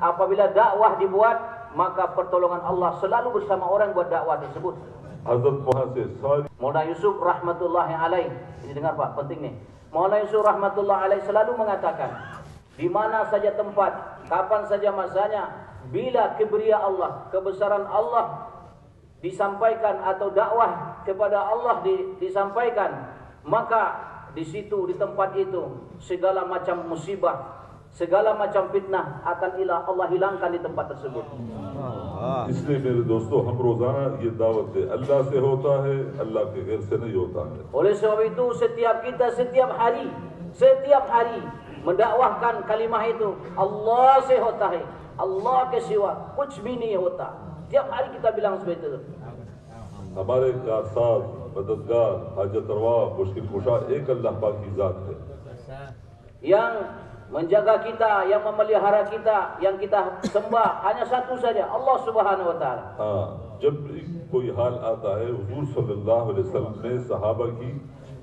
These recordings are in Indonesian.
Apabila dakwah dibuat, maka pertolongan Allah selalu bersama orang buat dakwah tersebut. Maulana Yusuf rahmatullahi alaih, ini dengar Pak, penting nih. Maulana Yusuf rahmatullahi alaih selalu mengatakan, di mana saja tempat, kapan saja masanya, bila kibria Allah, kebesaran Allah disampaikan atau dakwah kepada Allah disampaikan, maka di situ, di tempat itu, segala macam musibah, segala macam fitnah akan Allah hilangkan di tempat tersebut. इसलिए मेरे दोस्तों, हम रोजाना ये दावत है, अल्लाह से होता है, अल्लाह के गैर से नहीं होता है. Oleh sebab itu setiap kita setiap hari mendakwahkan kalimah itu, Allah se hota hai, Allah ke siwa kuch bhi nahi hota. Tiap hari kita bilang seperti itu. हमारे कारसाज, मददगार, हाजत रवा, मुश्किल कुशा एक अल्लाह पाक की जात है. Yang menjaga kita, yang memelihara kita, yang kita sembah hanya satu saja, Allah Subhanahu wa taala. जब कोई हाल आता है, हुजूर सल्लल्लाहु अलैहि वसल्लम ने सहाबा की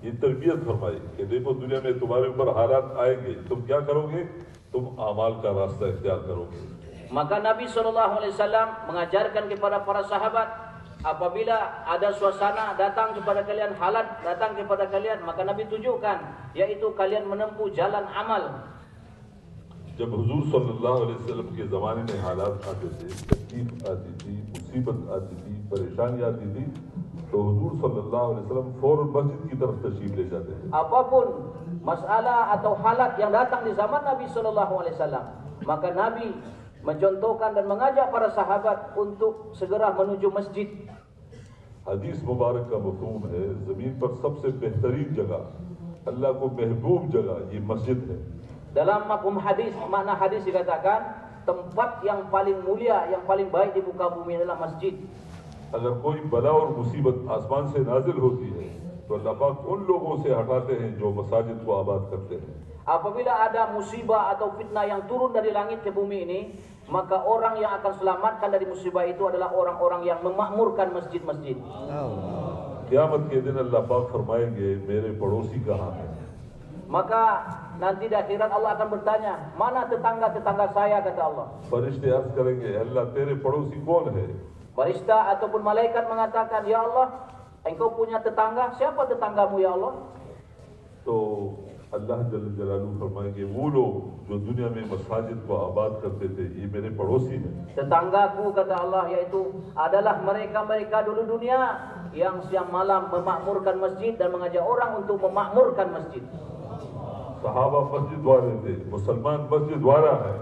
ये तरबियत फरमाई कि देखो दुनिया में तुम्हारे ऊपर हालात आएंगे, तुम क्या करोगे? तुम अमाल का रास्ता इख्तियार करोगे. Maka Nabi sallallahu alaihi wasallam mengajarkan kepada para sahabat, apabila ada suasana datang kepada kalian, halat datang kepada kalian, maka Nabi tunjukkan, yaitu kalian menempuh jalan amal. जब हुजूर सल्लल्लाहु अलैहि वसल्लम के ज़माने में हालात आते थे, तकलीफ आती थी, मुसीबत आती थी, परेशानी आती थी, तो हुजूर सल्लल्लाहु अलैहि वसल्लम फौरन मस्जिद की तरफ तशरीफ ले जाते थे. Apapun masalah atau halat yang datang di zaman Nabi sallallahu alaihi wasallam, maka Nabi mencontohkan dan mengajak para sahabat untuk segera menuju masjid. हदीस मुबारक का मफ़हूम है, ज़मीन पर सबसे बेहतरीन जगह, अल्लाह को महबूब जगह ये मस्जिद है. Dalam mafhum hadis, makna hadis dikatakan tempat yang paling mulia, yang paling baik di muka bumi adalah masjid. अगर कोई बला और मुसीबत आसमान से नाजिल होती है, तो अल्लाह पाक उन लोगों से हटाते हैं जो मसाजिद को आबाद करते हैं. Apabila ada musibah atau fitnah yang turun dari langit ke bumi ini, maka orang yang akan selamatkan dari musibah itu adalah orang-orang yang memakmurkan masjid-masjid. क़यामत के दिन अल्लाह पाक फरमाएंगे, मेरे पड़ोसी कहाँ हैं? Maka nanti di akhirat Allah akan bertanya, mana tetangga-tetangga saya, kata Allah. फरिश्ते अर्ज़ करेंगे, अल्लाह तेरे पड़ोसी कौन है? Farishta ataupun malaikat mengatakan, ya Allah, engkau punya tetangga, siapa tetanggamu ya Allah? तो अल्लाह जल्ल जलालहू फरमाएंगे, वो लोग जो दुनिया में मसाजिद को आबाद करते थे, ये मेरे पड़ोसी हैं. Tetanggaku, kata Allah, yaitu adalah mereka-mereka dulu dunia yang siang malam memakmurkan masjid dan mengajak orang untuk memakmurkan masjid. सहाबा मस्जिद वाले थे, मुसलमान मस्जिद वाला है.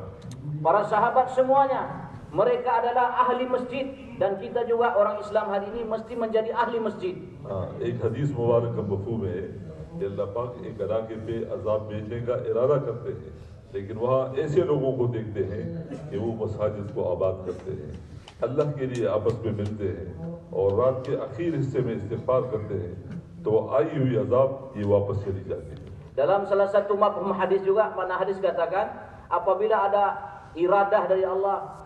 Para sahabat semuanya, mereka adalah ahli masjid, dan kita juga orang Islam hari ini mesti menjadi ahli masjid. एक हदीस मुबारक का मफ़हूम है कि अल्लाह पाक एक इलाके पे अजाब भेजने का इरादा करते हैं, लेकिन वहाँ ऐसे लोगों को देखते हैं कि वो मसाजिद को आबाद करते हैं, अल्लाह के लिए आपस में मिलते हैं और रात के आखिर हिस्से में इस्तिग़फ़ार करते हैं, तो आई हुई अजाब ये वापस चली जाती है. Dalam salah satu mafhum hadis juga, mana hadis katakan, apabila ada iradah dari Allah,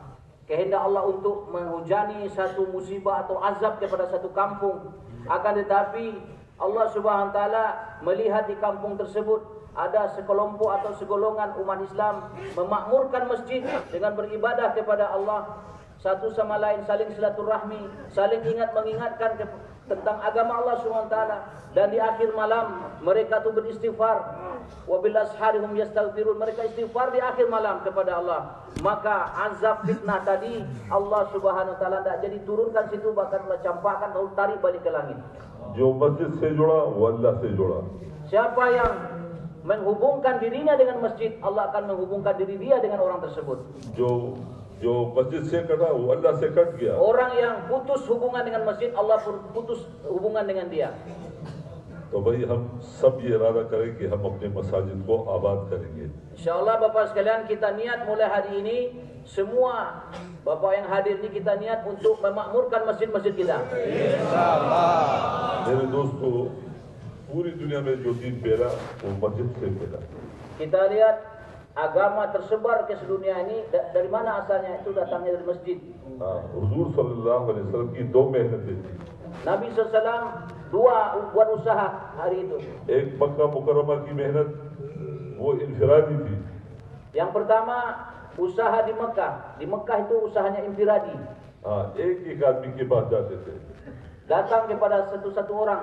kehendak Allah untuk menghujani satu musibah atau azab kepada satu kampung, akan tetapi Allah Subhanahu wa taala melihat di kampung tersebut ada sekelompok atau segolongan umat Islam memakmurkan masjid dengan beribadah kepada Allah, satu sama lain saling silaturahmi, saling mengingatkan tentang agama Allah Subhanahu wa taala, dan di akhir malam mereka tu beristighfar, wa bil asharihum yastaghfirun, mereka istighfar di akhir malam kepada Allah, maka azab fitnah tadi Allah Subhanahu wa taala tidak jadi turunkan situ, bahkan Allah campakkan lalu tarik balik ke langit. जो मस्जिद से जुड़ा वो अल्लाह से जुड़ा. Siapa yang menghubungkan dirinya dengan masjid, Allah akan menghubungkan diri dia dengan orang tersebut. जो मस्जिद से कटा वो अल्लाह से कट गया. Orang yang putus hubungan dengan masjid, Allah pun putus hubungan dengan dia. तो भाई हम सब ये इरादा करें कि हम अपने मसाजिद को आबाद करेंगे. Insyaallah Bapak sekalian, kita niat mulai hari ini, semua Bapak yang hadir ini kita niat untuk memakmurkan masjid-masjid kita. इंशाअल्लाह. मेरे दोस्तों, पूरी दुनिया में जो दीन फैला वो मस्जिद से फैला. Kita lihat agama tersebar ke sedunia ini dari mana asalnya? Itu datangnya dari masjid. हुजूर सल्लल्लाहु अलैहि वसल्लम की दो मेहनतें थी. Nabi SAW buat usaha hari itu. एक मक्का मुकर्रमा की मेहनत वो इनफिरादी थी. Yang pertama usaha di Mekah. Di Mekah itu usahanya infiradi. हाँ, एक आदमी के पास जाते थे Datang kepada satu-satu orang.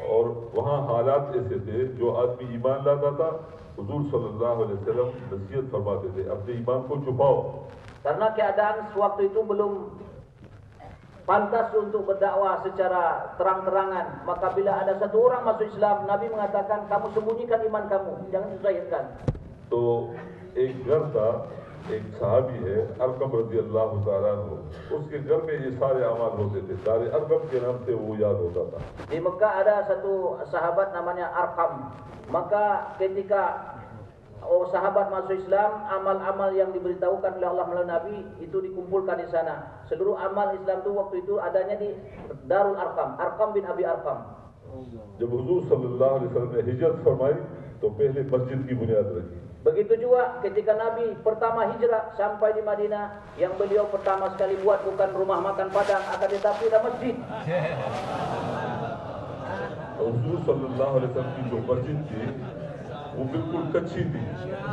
और वहाँ हालात ऐसे थे, जो आदमी ईमान लाता था हुजूर सल्लल्लाहु अलैहि वसल्लम नसीहत फरमाते थे अपने ईमान को छुपाओ, Karena keadaan sewaktu itu belum pantas untuk berdakwah secara terang-terangan. Maka bila ada satu orang masuk Islam, Nabi mengatakan, kamu sembunyikan iman kamu, jangan zahirkan. तो एक घर था, एक सहाबी है अरकम रजी अल्लाह तआला अन्हु, उसके घर में ये सारे अमाल होते थे, सारे अरकम के नाम से वो याद होता था। Di Mekah ada satu sahabat namanya Arqam. Maka ketika sahabat masuk Islam, amal-amal yang diberitahukan oleh Allah melalui Nabi itu dikumpulkan di sana. Seluruh amal Islam itu waktu itu adanya di Darul Arqam, Arqam bin Abi Arqam. जब हुजूर सल्लल्लाहु अलैहि वसल्लम ने हिजरत फरमाई तो पहले मस्जिद की बुनियाद रखी। Begitu juga ketika Nabi pertama hijrah sampai di Madinah, yang beliau pertama sekali buat bukan rumah makan Padang, akan tetapi ada masjid. हुजूर सल्लल्लाहु अलैहि वसल्लम की जो मस्जिद थी वो बिल्कुल कच्ची थी।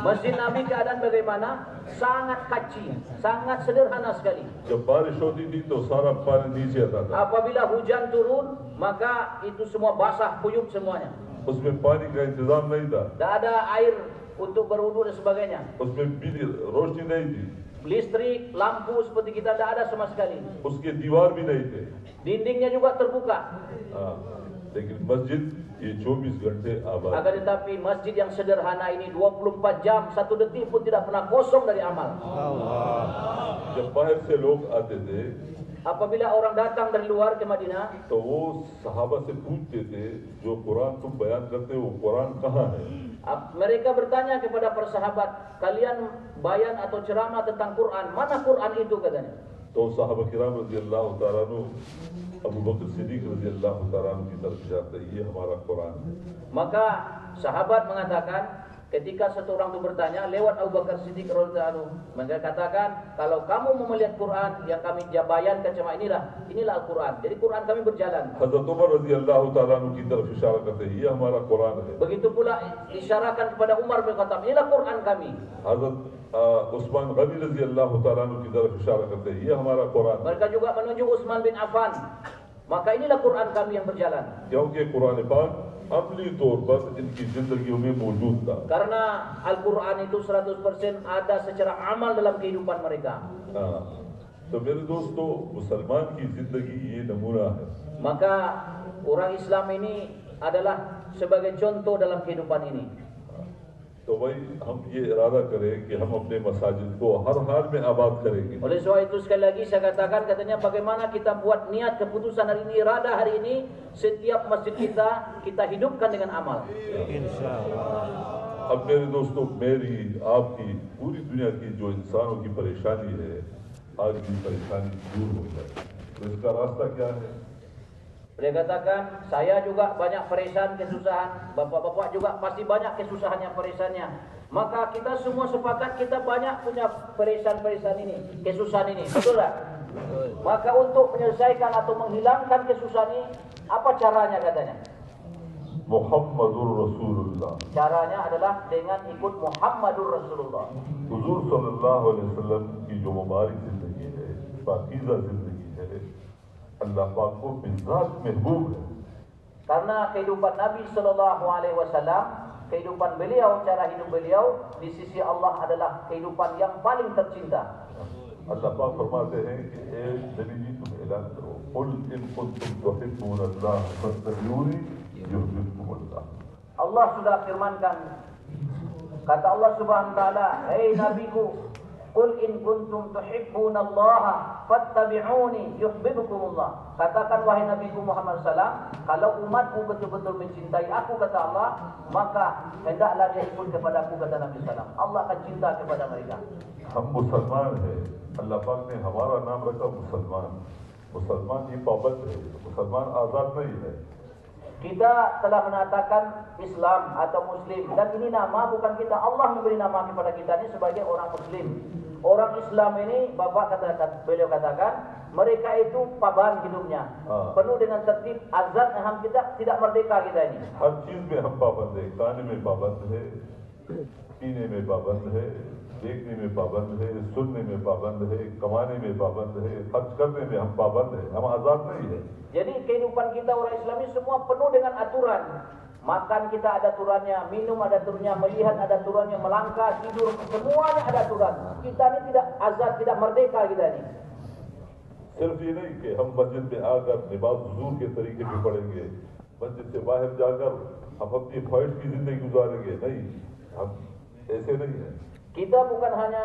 Masjid Nabi keadaan bagaimana? Sangat kecil, sangat sederhana sekali. जब बारिश होती थी तो सारा पानी नीचे आता था, Apabila hujan turun, maka itu semua basah kuyup semuanya. उसमें पानी का इंतजाम नहीं था, Tidak ada air untuk berwudu dan sebagainya. उसमें बिजली रोशनी नहीं थी, Listrik, lampu seperti kita tidak ada sama sekali. उसके दीवार भी नहीं थे। Dindingnya juga terbuka. हाँ, लेकिन मस्जिद ये 24 घंटे आबाद। Akan tetapi masjid yang sederhana ini 24 jam, 1 detik pun tidak pernah kosong dari amal. जब बाहर से लोग आते थे Apabila orang datang dari luar ke Madinah, तो वो सहाबा से पूछते थे जो कुरान तुम बयान करते हो वो कुरान कहाँ है? mereka bertanya kepada para sahabat, kalian bayan atau ceramah tentang Quran, mana Quran itu katanya. तो साहबा किराम रजी अल्लाह तआला अन्हु अबू बकर सिद्दीक रजी अल्लाह तआला अन्हु की तरफ जाते ये हमारा कुरान है। Maka sahabat mengatakan, ketika satu orang itu bertanya lewat Abu Bakar Siddiq radhiyallahu anhu, mereka katakan, kalau kamu mau melihat Quran yang kami bayankan cuma inilah Al-Quran. Jadi Quran kami berjalan. हजरत उमर रजी अल्लाह तआला अन्हु की तरफ इशारा करते ये हमारा कुरान है। Begitu pula isyaratkan kepada Umar bin Khattab, inilah Quran kami. हजरत उस्मान गनी रजी अल्लाह तआला अन्हु की तरफ इशारा करते ये हमारा कुरान है। Mereka juga menunjuk Utsman bin Affan. Maka inilah Quran kami yang berjalan. क्योंकि कुरान पाक अमली तौर पर इनकी जिंदगियों में मौजूद था। Karena Al-Quran itu 100% ada secara amal dalam kehidupan mereka. तो मेरे दोस्तों मुसलमान की जिंदगी ये नमूना है। Maka orang Islam ini adalah sebagai contoh dalam kehidupan ini. तो भाई हम ये इरादा करें कि हम अपने मसाजिद को हर हाल में आबाद करेंगे। Oleh sebab itu sekali lagi saya katakan, katanya bagaimana kita buat niat keputusan hari ini, irada hari ini, setiap masjid kita hidupkan dengan amal. अब मेरे दोस्तों मेरी आपकी पूरी दुनिया की जो इंसानों की परेशानी है आज की परेशानी दूर हो जाए तो इसका रास्ता क्या है? Beliau katakan, saya juga banyak peresan, kesusahan. Bapak-bapak juga pasti banyak kesusahannya, peresannya. Maka kita semua sepakat kita banyak punya peresan-peresan ini, kesusahan ini. Betul tak? Maka untuk menyelesaikan atau menghilangkan kesusahan ini, apa caranya katanya? मुहम्मदुर रसूलुल्लाह। Caranya adalah dengan ikut Muhammadur Rasulullah. हुजूर सल्लल्लाहु अलैहि वसल्लम की जो मुबारक जिंदगी है, पाकीज़ा जिंदगी है, अल्लाह पाक को बिज़ात महबूब है। Karena kehidupan Nabi Sallallahu Alaihi Wasallam, kehidupan beliau, cara hidup beliau di sisi Allah adalah kehidupan yang paling tercinta. अल्लाह पाक फरमाते हैं कि ए नबी जी तुम ऐलान करो, कुल इन कुंतुम तुहिब्बूनल्लाह फत्तबिऊनी युहब्बुकुमुल्लाह। Allah sudah firmankan, kata Allah Subhanahu wa taala, "Hei nabiku, qul in kuntum tuhibbunallaha fattabi'uni yuhibbukumullah." Katakan wahai nabiku Muhammad sallam, kalau umatmu betul-betul mencintai aku kata Allah, maka hendaklah dia ikut kepadaku kata Nabi sallam. Allah akan cinta kepada mereka. हम मुसलमान हैं, अल्लाह पाक ने हमारा नाम रखा मुसलमान। मुसलमान ये पाबंद है, मुसलमान आज़ाद नहीं है। Kita telah menatakan Islam atau Muslim, dan ini nama bukan kita. Allah memberi nama kepada kita ini sebagai orang Muslim. Orang Islam ini, beliau katakan, mereka itu paban hidupnya, penuh dengan tertib, azab, ham kita tidak merdeka kita ini. हर चीज में हम पाबंद है, खाने में पाबंद है, पीने में पाबंद है, देखने में पाबंद है, सुनने में पाबंद है, कमाने में पाबंद है, खर्च करने में हम पाबंद है, हम आजाद नहीं है। Jadi kehidupan kita orang Islam ini semua penuh dengan aturan. Makan kita ada aturannya, minum ada aturannya, melihat ada aturannya, melangkah, tidur, semuanya ada aturan. Kita ini tidak azad, tidak merdeka kita ini. सिर्फ ये नहीं कि हम मस्जिद में आकर नमाज हुजूर के तरीके पे पढ़ेंगे, मस्जिद से बाहर जाकर हम अपनी ख्वाहिश की जिंदगी गुजारेंगे, नहीं, हम ऐसे नहीं है। Kita bukan hanya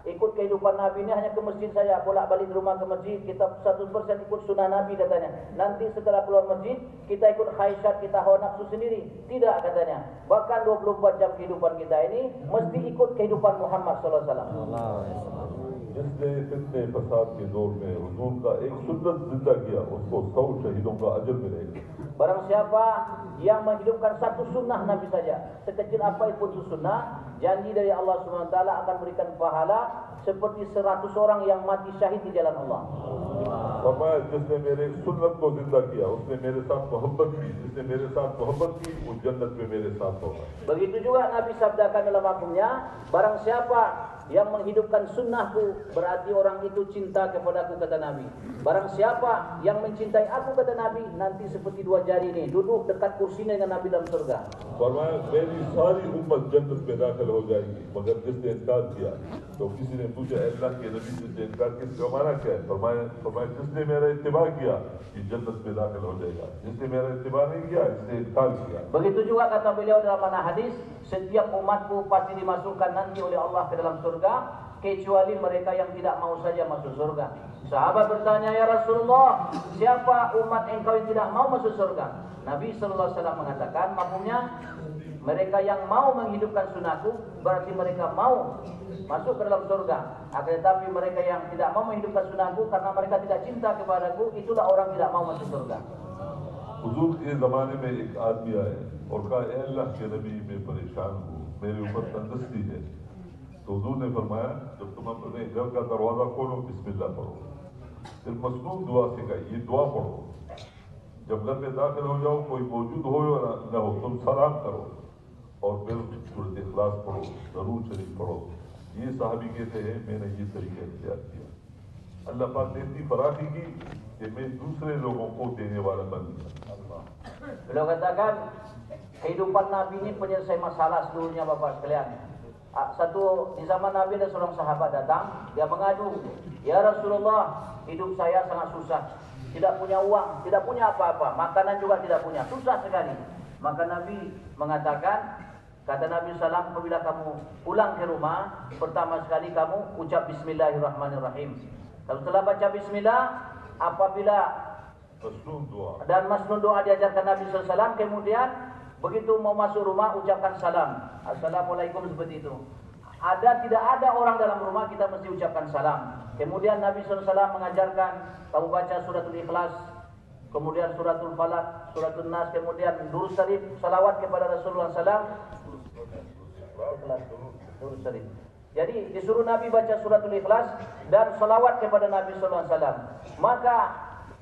ikut kehidupan Nabi ini hanya ke masjid saja, bolak-balik rumah ke masjid, kita 100% ikut sunnah Nabi katanya. Nanti setelah keluar masjid, kita ikut khaisyat, kita hawa nafsu sendiri. Tidak katanya. Bahkan 24 jam kehidupan kita ini mesti ikut kehidupan Muhammad sallallahu alaihi wasallam. जिसने फितने फसाद के दौर में हुजूर का एक सुन्नत जिंदा किया, उसको 100 शहीदों का अजर मिलेगा। Barang siapa yang menghidupkan satu sunnah Nabi saja, sekecil apa pun itu sunnah, janji dari Allah Subhanahu wa taala akan berikan pahala seperti 100 orang yang mati syahid di jalan Allah. फरमाया जिसने मेरे सुन्नत को जिंदा किया, उसने मेरे साथ मोहब्बत की, जिसने मेरे साथ मोहब्बत की, वो जन्नत में मेरे साथ होगा। Begitu juga Nabi sabdakan dalam akumnya, barang siapa yang menghidupkan sunnahku, berarti orang itu cinta kepadaku, kata Nabi. Barang siapa yang mencintai aku, kata Nabi, nanti seperti dua jari ini, duduk dekat kursinya dengan Nabi dalam surga. फरमाया मेरी सारी उम्मत जन्नत में दाखिल हो जाएगी, मगर जिसने इनकार किया, तो किसी ने पूछा अल्लाह के नबी से इनकार किसका माना क्या है? फरमाया जिसने मेरा इत्तिबा किया, ये जन्नत में दाखिल हो जाएगा, जिसने मेरा इत्तिबा नहीं किया, इसने इनकार किया। Begitu juga kata beliau dalam mana hadis, setiap umatku pasti dimasukkan nanti oleh Allah ke dalam surga, kecuali mereka yang tidak mau saja masuk surga. Sahabat bertanya, ya Rasulullah, siapa umat engkau yang tidak mau masuk surga? Nabi sallallahu alaihi wasallam mengatakan, maksudnya mereka yang mau menghidupkan sunnahku, berarti mereka mau masuk ke dalam surga. Akan tetapi mereka yang tidak mau menghidupkan sunnahku karena mereka tidak cinta kepadaku, itulah orang tidak mau masuk surga. हुजूर के ज़माने में एक आदमी आए और कहा ए अल्लाह के नबी मैं परेशान हूँ, मेरे ऊपर तंदुरुस्ती है। तो हुजूर ने फरमाया जब तुम अपने घर का दरवाज़ा खोलो बिस्मिल्लाह पढ़ो, फिर मसनून दुआ सिखाई, ये दुआ पढ़ो। जब घर में दाखिल हो जाओ, कोई मौजूद हो या न हो, तुम सलाम करो और फिर सूरत इखलास पढ़ो, दरूद शरीफ पढ़ो। ये साहबी कहते हैं मैंने ये तरीका इख्तियार किया, अल्लाह पाक ने इतनी फराखी की कि मैं दूसरे लोगों को देने वाला बन गया। Beliau katakan kehidupan Nabi ini penyelesai masalah seluruhnya, Bapak sekalian. Satu di zaman Nabi ada seorang sahabat datang, dia mengadu, ya Rasulullah, hidup saya sangat susah, tidak punya uang, tidak punya apa-apa, makanan juga tidak punya, susah sekali. Maka Nabi mengatakan, kata Nabi SAW, apabila kamu pulang ke rumah, pertama sekali kamu ucap Bismillahirrahmanirrahim. Lalu setelah baca Bismillah, apabila dan masnun doa diajarkan Nabi SAW, kemudian begitu mau masuk rumah ucapkan salam, Assalamualaikum, seperti itu. Tidak ada orang dalam rumah, kita mesti ucapkan salam. Kemudian Nabi SAW mengajarkan kamu baca suratul Ikhlas, kemudian suratul Falaq, suratul Nas, kemudian durus syarif, salawat kepada Rasulullah SAW. Durus syarif. Jadi disuruh Nabi baca suratul Ikhlas dan salawat kepada Nabi SAW. Maka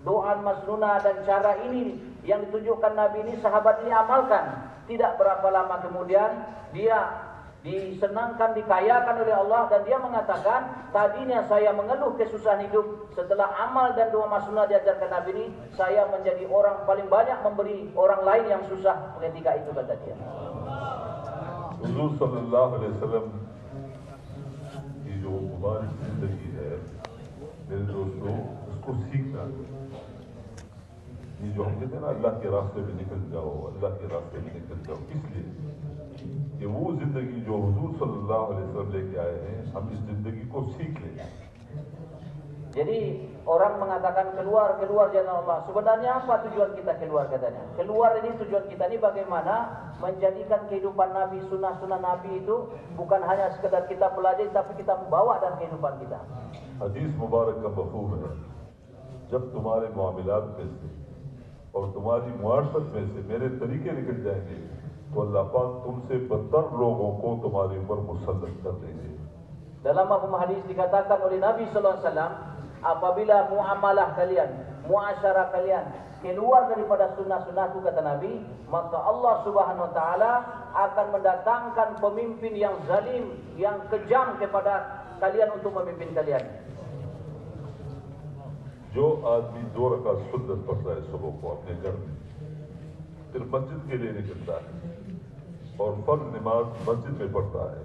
doa masnunah dan cara ini yang ditunjukkan Nabi ini, sahabat ini amalkan. Tidak berapa lama kemudian dia disenangkan, dikayakan oleh Allah, dan dia mengatakan, tadinya saya mengeluh kesusahan hidup, setelah amal dan doa masnunah diajarkan Nabi ini, saya menjadi orang paling banyak memberi orang lain yang susah ketika itu, kata dia. हुजूर सल्लल्लाहु अलैहि वसल्लम की जो मुबारक जिंदगी है मेरे दोस्तों, उसको सीखना। ये जो हम कहते हैं ना अल्लाह के रास्ते में निकल जाओ, अल्लाह के रास्ते में निकल जाओ, इसलिए कि वो जिंदगी जो हुजूर सल्लल्लाहु अलैहि वसल्लम लेके आए हैं, हम इस जिंदगी को सीख लें। Jadi orang mengatakan keluar jalan Allah. Sebenarnya apa tujuan kita keluar, katanya? Keluar ini tujuan kita ini bagaimana menjadikan kehidupan Nabi, sunnah-sunnah Nabi itu bukan hanya sekedar kita pelajari, tapi kita membawa dalam kehidupan kita. हदीस मुबारक का मफहूम है, जब तुम्हारे मामलात में से और तुम्हारी मुआशरत में से मेरे तरीके निकल जाएंगे, तो अल्लाह पाक तुमसे बदतर लोगों को तुम्हारे ऊपर मुसल्लत कर देंगे। Dalam mafhum hadis dikatakan oleh Nabi sallallahu alaihi wasallam, apabila muamalah kalian, muasyarah kalian, keluar daripada sunnah-sunnahku, kata Nabi, maka Allah Subhanahu wa taala akan mendatangkan pemimpin yang zalim, yang kejam kepada kalian untuk memimpin kalian. जो आदमी 2 रकात सुन्नत पढ़ता है सुबह को अपने घर में, फिर मस्जिद के लिए निकलता है और फर्ज नमाज मस्जिद में पढ़ता है,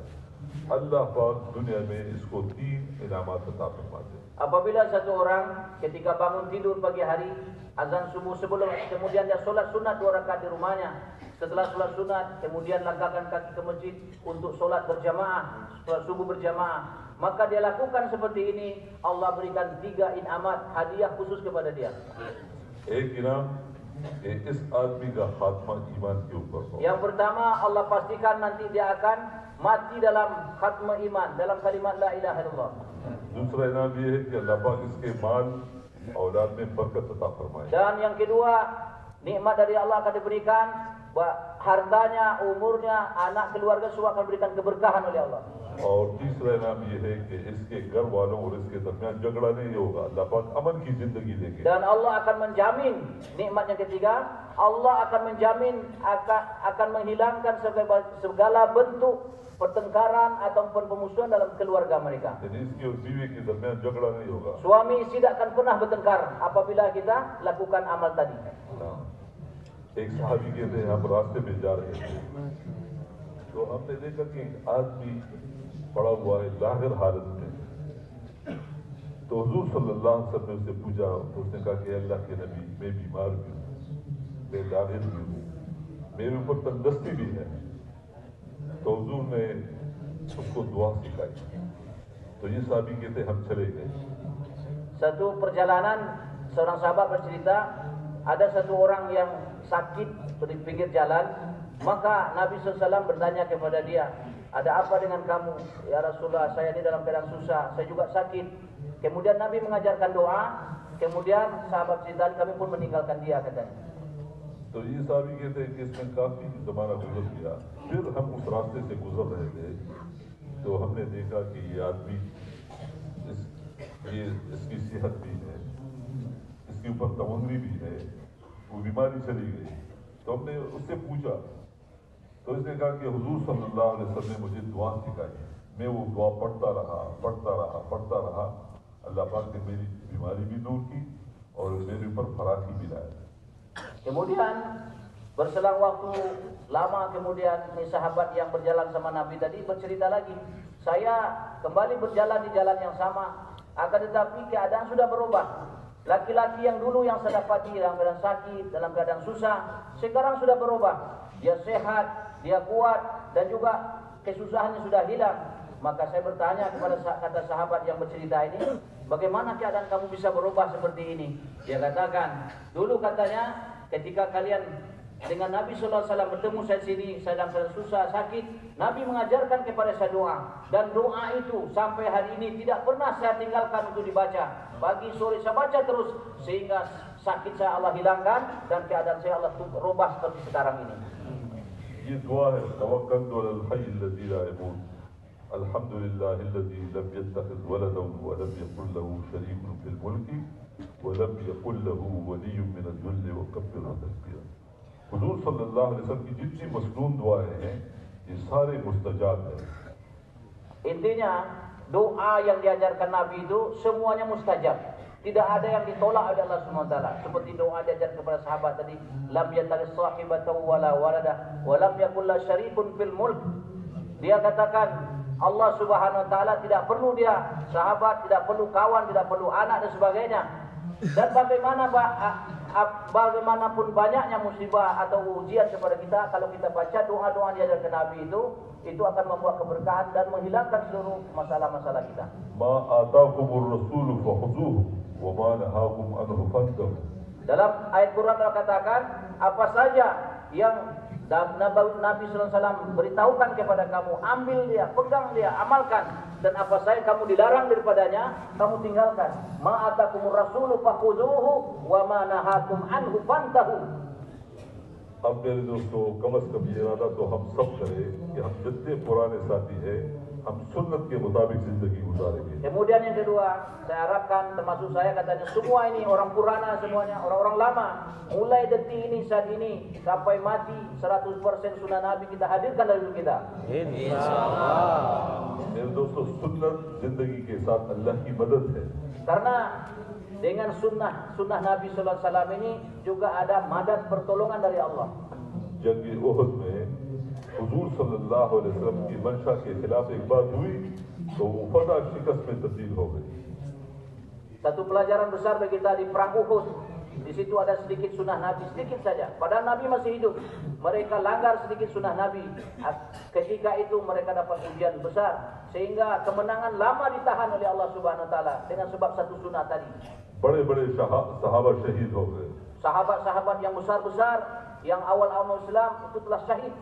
अल्लाह पाक दुनिया में इसको 3 इनामात अता फरमाते हैं। Apabila satu orang ketika bangun tidur pagi hari, azan subuh sebelum, kemudian dia sholat sunat 2 rakaat di rumahnya. Setelah sholat sunat, kemudian langkahkan kaki ke masjid untuk sholat berjamaah, sholat subuh berjamaah. Maka dia lakukan seperti ini, Allah berikan 3 inamat hadiah khusus kepada dia. एक इनाम इस आदमी का खात्मा ईमान के ऊपर हो। Yang pertama, Allah pastikan nanti dia akan mati dalam khatma iman, dalam kalimat la ilaha illallah. दूसरा इनाम ये है कि अल्लाह पाक इसके माल औलाद में बरकत अता फरमाए। Dan yang kedua, nikmat dari Allah akan diberikan, hartanya, umurnya, anak keluarga semua akan diberikan keberkahan oleh Allah. और तीसरा इनाम ये है कि इसके घर वालों और इसके दरमियान झगड़ा नहीं होगा, अल्लाह पाक अमन की जिंदगी देंगे। Dan Allah akan menjamin, nikmat yang ketiga, Allah akan menjamin akan menghilangkan segala bentuk pertengkaran ataupun pemusuhan dalam keluarga mereka. यानी इसकी और बीवी के दरमियान झगड़ा नहीं होगा। Suami istri tidak akan pernah bertengkar apabila kita lakukan amal tadi. एक सहाबी कहते हैं हम रास्ते में जा रहे थे तो हमने देखा कि एक आदमी पड़ा हुआ है लाहिर हालत में, तो हुजूर सल्लल्लाहु अलैहि वसल्लम ने उससे पूछा, तो उसने कहा कि अल्लाह के नबी मैं बीमार भी हूँ, मैं लाहिर भी हूँ, मेरे ऊपर तंदुरुस्ती भी है। तो हुजूर ने उसको दुआ सिखाई। तो ये सहाबी कहते हम चले गए। Satu perjalanan, seorang sahabat bercerita, ada satu orang yang sakit di pinggir jalan, maka Nabi SAW bertanya kepada dia, ada apa dengan kamu? Ya Rasulullah, saya ini dalam keadaan susah, saya juga sakit. Kemudian Nabi mengajarkan doa, kemudian sahabat cerita kami pun meninggalkan dia, katanya. तो ये साहबी कहते हैं कि इसमें काफी जमाना गुजर गया, फिर हम उस रास्ते से गुजर रहे थे तो हमने देखा कि ये आदमी इसकी सेहत भी है, इसके ऊपर तमन्नी भी है, वो बीमारी चली गई। तो हमने उससे पूछा, तो इसने कहा कि हुजूर सल्लल्लाहु अलैहि वसल्लम ने मुझे दुआ सिखाई, मैं वो दुआ पढ़ता रहा, अल्लाह पाक ने मेरी बीमारी भी दूर की और मेरे ऊपर फराखी भी लाया। Kemudian berselang waktu lama kemudian sahabat yang berjalan sama Nabi tadi bercerita lagi, saya kembali berjalan di jalan yang sama, akan tetapi keadaan sudah berubah. Laki-laki yang dulu yang saya dapati dalam keadaan sakit, dalam keadaan susah, sekarang sudah berubah. Dia sehat, dia kuat, dan juga kesusahannya sudah hilang. Maka saya bertanya kepada kata sahabat yang bercerita ini, bagaimana keadaan kamu bisa berubah seperti ini? Dia katakan, dulu katanya ketika kalian dengan Nabi SAW bertemu saya sini, saya dalam keadaan susah, sakit, Nabi mengajarkan kepada saya doa. Dan doa itu sampai hari ini tidak pernah saya tinggalkan untuk dibaca. Pagi sore saya baca terus, sehingga sakit saya Allah hilangkan dan keadaan saya Allah rubah seperti sekarang ini. ये दुआ है, तवक्कलतु अलल हय्यिल लज़ी ला यमूत, अल्हम्दुलिल्लाहिल्लज़ी लम यत्तखिज़ वलदन व लम यकुल लहू शरीकुन फिल मुल्की व लम यकुल लहू वलिय्युम मिनल ज़ुल्ल व कब्बिरहु तकबीरा। हुजूर सल्लल्लाहु अलैहि वसल्लम की जितनी मसनून दुआएं हैं, ये सारे मुस्तजाब हैं। Intinya doa yang diajarkan Nabi itu semuanya mustajab. Tidak ada yang ditolak oleh Allah SWT. Seperti doa diajar kepada sahabat tadi, lam yattakhidh sahibatan wala walada wa lam yakul lahu syarikun fil mulk. Dia katakan Allah Subhanahu wa taala tidak perlu dia sahabat, tidak perlu kawan, tidak perlu anak dan sebagainya. Dan bagaimanapun banyaknya musibah atau ujian kepada kita, kalau kita baca doa-doa diajarkan Nabi itu akan membawa keberkahan dan menghilangkan seluruh masalah-masalah kita. Ma ataakumur rasulu fakhuzuhu wa ma nahakum anhu fantahu. Dalam ayat Quran Allah katakan, apa saja yang Nabi SAW beritahukan kepada kamu, ambil dia, pegang dia, amalkan. Dan apa saja kamu dilarang daripadanya, kamu tinggalkan. Ma atakumur rasulu fakhuzuhu wa ma nahakum anhu fantahu. अब मेरे दोस्तों, कम से कम ये इरादा तो हम सब करें कि हम जितने पुराने साथी हैं हम सुन्नत के मुताबिक जिंदगी गुजारेंगे। Kemudian yang kedua, saya harapkan termasuk saya katanya semua ini orang Purana semuanya, orang-orang lama, mulai detik ini saat ini sampai mati 100% sunnah Nabi kita hadirkan dalam hidup kita. Insyaallah. मेरे दोस्तों सुन्नत जिंदगी के साथ अल्लाह की मदद है। Karena dengan sunnah Nabi Sallallahu Alaihi Wasallam ini juga ada madad pertolongan dari Allah. जंग उहद में हुजूर सल्लल्लाहु अलैहि वसल्लम की मंशा के खिलाफ एक बात हुई तो वो फतह शिकस्त में तब्दील हो गई। Satu pelajaran besar bagi kita di perang Uhud. Di situ ada sedikit sunnah Nabi, sedikit saja. Padahal Nabi masih hidup. Mereka langgar sedikit sunnah Nabi. Ketika itu mereka dapat ujian besar. Sehingga kemenangan lama ditahan oleh Allah Subhanahu Wa Taala dengan sebab satu sunnah tadi. बड़े-बड़े सहाबा शहीद हो गए। Sahabat-sahabat yang besar-besar, yang awal-awal Islam itu telah syahid.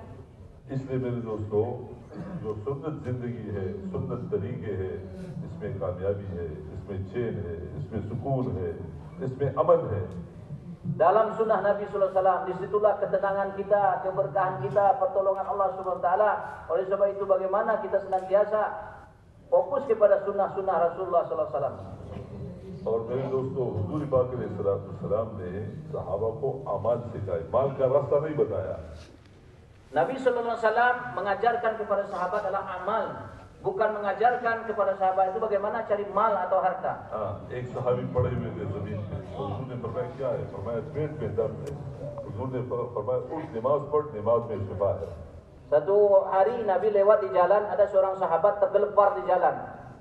इसलिए मेरे दोस्तों जो सुन्नत जिंदगी है, सुन्नत तरीके है, इसमें कामयाबी है, इसमें चैन है, इसमें सुकून है, इसमें अमन है। Dalam sunnah Nabi Sallallahu Alaihi Wasallam, disitulah ketenangan kita, keberkahan kita, pertolongan Allah Subhanahu Wa Taala. Oleh sebab itu bagaimana kita senantiasa fokus kepada sunnah-sunnah Rasulullah Sallallahu Alaihi Wasallam. और मेरे दोस्तों हुजूर पाक अलैहिस्सलाम ने सहाबा को अमाल सिखाए, माल का रास्ता नहीं बताया। Nabi Sallallahu Alaihi Wasallam mengajarkan kepada sahabat adalah amal, bukan mengajarkan kepada sahabat itu bagaimana cari mal atau harta. एक सहाबी पड़े हुए थे जमीन पे, तो हुजूर ने फरमाया क्या है? फरमाया पेट में दर्द है। हुजूर ने फरमाया उठ नमाज पढ़, नमाज में शिफा है। Satu hari Nabi lewat di jalan, ada seorang sahabat tergelepar di jalan.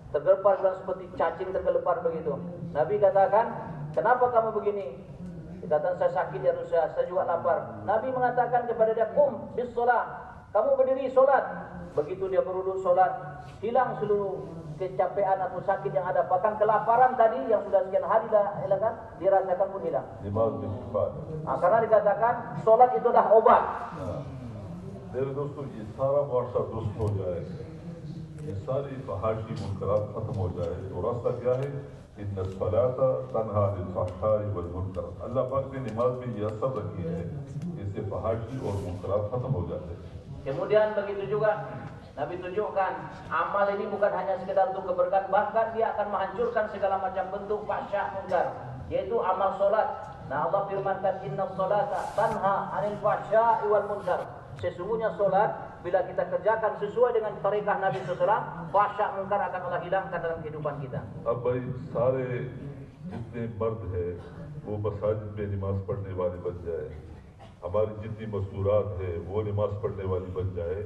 Tergelepar seperti cacing tergelepar begitu. Nabi katakan, kenapa kamu begini? Dia katakan, saya sakit ya Rasulullah, saya juga lapar. Nabi mengatakan kepada dia, qum bis sholat, kamu berdiri sholat. Begitu dia berduduk sholat, hilang seluruh kecapean atau sakit yang ada. Bahkan kelaparan tadi yang sudah sekian hari hilang, dirasakan pun hilang. Karena dikatakan sholat itu dah obat. मेरे दोस्तों ये सारा मुआशरा दुरुस्त हो जाए, ये सारी फहाशी मुनकरात खत्म हो जाए तो रास्ता क्या है? इन्ना सलाता तन्हा अनिल फहशाई वल मुनकर। अल्लाह पाक ने नमाज में ये असर रखी है, इससे फहाशी और मुनकरात खत्म हो जाते हैं। Kemudian begitu juga Nabi tunjukkan amal ini bukan hanya sekedar untuk keberkahan, bahkan dia akan menghancurkan segala macam bentuk fahsya munkar, yaitu amal solat. Nah Allah firmankan inna sholata tanha anil fahsya'i wal munkar. Sesungguhnya solat bila kita kerjakan sesuai dengan tarikhah Nabi SAW, fahsya munkar akan Allah hilangkan dalam kehidupan kita. अब भाई सारे जितने मर्द हैं वो मसाजिद में नमाज पढ़ने वाले बन जाए, हमारी जितनी मस्तूरात है वो नमाज पढ़ने वाली बन जाए,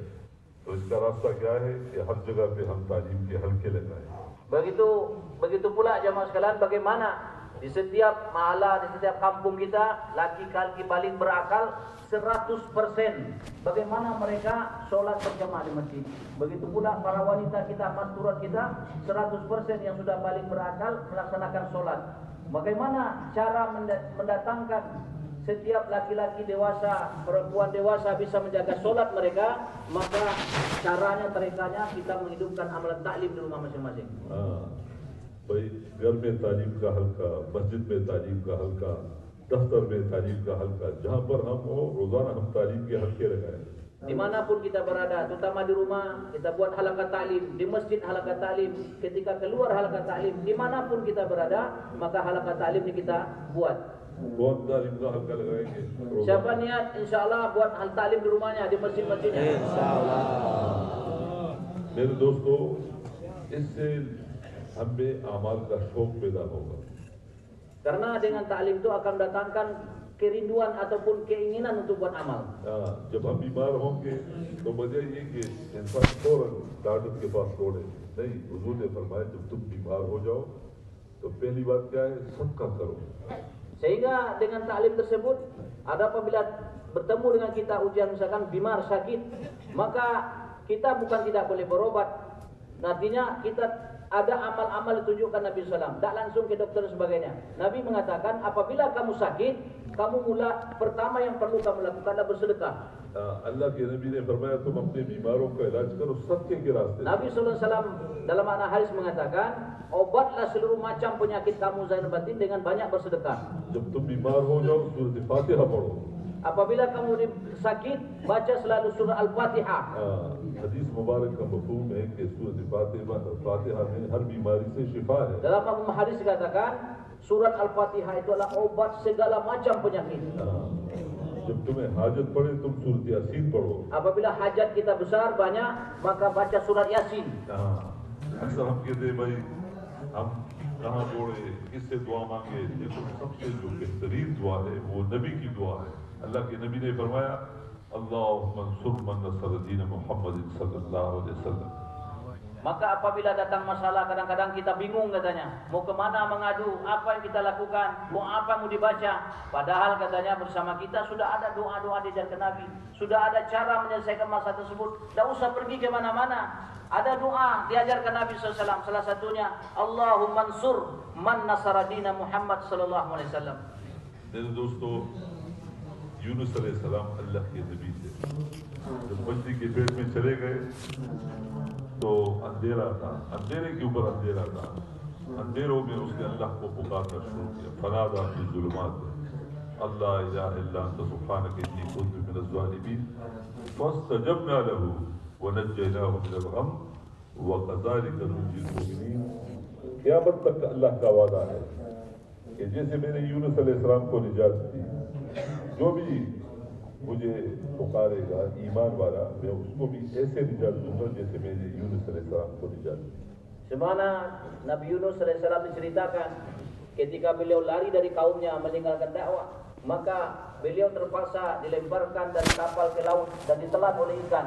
तो इसका रास्ता क्या है कि हर जगह पे हम तालीम के हल्के लगाएं। Begitu pula jamaah sekalian, bagaimana di setiap mahala, di setiap kampung kita laki-laki balik berakal 100%. Bagaimana mereka sholat berjamaah di masjid. Begitu pula para wanita kita, masturat kita 100% yang sudah balik berakal melaksanakan sholat. Bagaimana cara mendatangkan setiap laki-laki dewasa, perempuan dewasa bisa menjaga sholat mereka? Maka caranya, tarikanya kita menghidupkan amalan taklim di rumah masing-masing. भाई घर में तालीम का हल्का, मस्जिद में तालीम का हल्का, दफ्तर में तालीम का हल्का, जहाँ पर हम हो रोजाना हम तालीम के हल्के लगाएं। Dimanapun kita berada, terutama di rumah kita buat halakat taklim, di masjid halakat taklim, ketika keluar halakat taklim, dimanapun kita berada maka halakat taklim ini kita buat. कौन तालीम का हल्का लगाएंगे? Siapa niat इंशाअल्लाह buat hal taklim di rumahnya, di masjid-masjidnya. इंशाअल्लाह। मेरे दोस्तों इससे हमें अमाल का शौक पैदा होगा। Karena dengan taklim itu akan mendatangkan kerinduan ataupun keinginan untuk buat amal. जब हम बीमार होंगे तो वजह ये कि इंसान फौरन डॉक्टर के पास दौड़े नहीं, हुजूर ने फरमाया जब तुम बीमार हो जाओ तो पहली बात क्या है? सदका करो। Sehingga dengan taklim tersebut, ada apabila bertemu dengan kita ujian misalkan bimar sakit, maka kita bukan tidak boleh berobat. Artinya kita ada amal-amal ditunjukkan Nabi SAW, tak langsung ke dokter dan sebagainya. Nabi mengatakan apabila kamu sakit, kamu pertama yang perlu kamu lakukan adalah bersedekah. अल्लाह के नबी ने फरमाया तुम अपने बीमारों का इलाज करो सदके के रास्ते। Nabi SAW dalam makna hadis mengatakan, obatlah seluruh macam penyakit kamu zahir dan batin dengan banyak bersedekah. जब तुम बीमार हो जाओ सूरत फातिहा पढ़ो। Apabila kamu sakit, baca selalu surah Al-Fatihah. हदीस मुबारक का मफहूम है कि सूरत फातिहा में हर बीमारी से शिफा है। Dalam mafhum hadis dikatakan surat Al-Fatihah itu adalah obat segala macam penyakit. जब तुम्हें हाजत पड़े तुम सूरत यासीन पढ़ो। Apabila hajat kita besar banyak, maka baca surat Yasin. अक्सर हम कहते हैं भाई हम कहाँ बोले किससे दुआ मांगे, देखो सबसे जो बेहतरीन दुआ है वो नबी की दुआ है। अल्लाह के नबी ने फरमाया अल्लाहुम्मा अंसुर मन नसर दीन मुहम्मद सल्लल्लाहु अलैहि वसल्लम। Maka apabila datang masalah kadang-kadang kita bingung katanya, mau kemana mengadu, apa yang kita lakukan, mau apa mau dibaca. Padahal katanya bersama kita sudah ada doa-doa diajarkan Nabi, sudah ada cara menyelesaikan masalah tersebut. Tidak usah pergi ke mana-mana. Ada doa diajarkan Nabi SAW, salah satunya Allahumma ansur man nasara dina Muhammad sallallahu alaihi wasallam. मेरे दोस्तों, यूनुस अलैहिस्सलाम अल्लाह के नबी थे। जब मछली के पेट में चले गए तो अंधेरा था, अंधेरे के ऊपर अंधेरा था। अंधेरों में उसने अल्लाह को पुकारना शुरू किया, फनादा फी ज़ुलुमात अल्लाह इलाहा इल्ला अंता सुब्हानक इन्नी कुन्तु मिनज़ ज़ालिमीन फस्तजबना लहू व नज्जयनाहु मिनल गम व कज़ालिका नुंजिल मुमिनीन। क़यामत तक अल्लाह का वादा है कि जैसे मैंने यूनुस अलैहिस्सलाम को निजात दी, जो भी मुझे पुकारेगा ईमान वाला, मैं उसको भी ऐसे निजात दूंगा जैसे मैंने यूनुस अलैहिस्सलाम को निजात दी। Semana Nabi Yunus alaihissalam diceritakan ketika beliau lari dari kaumnya meninggalkan dakwah, maka beliau terpaksa dilemparkan dari kapal ke laut dan ditelan oleh ikan,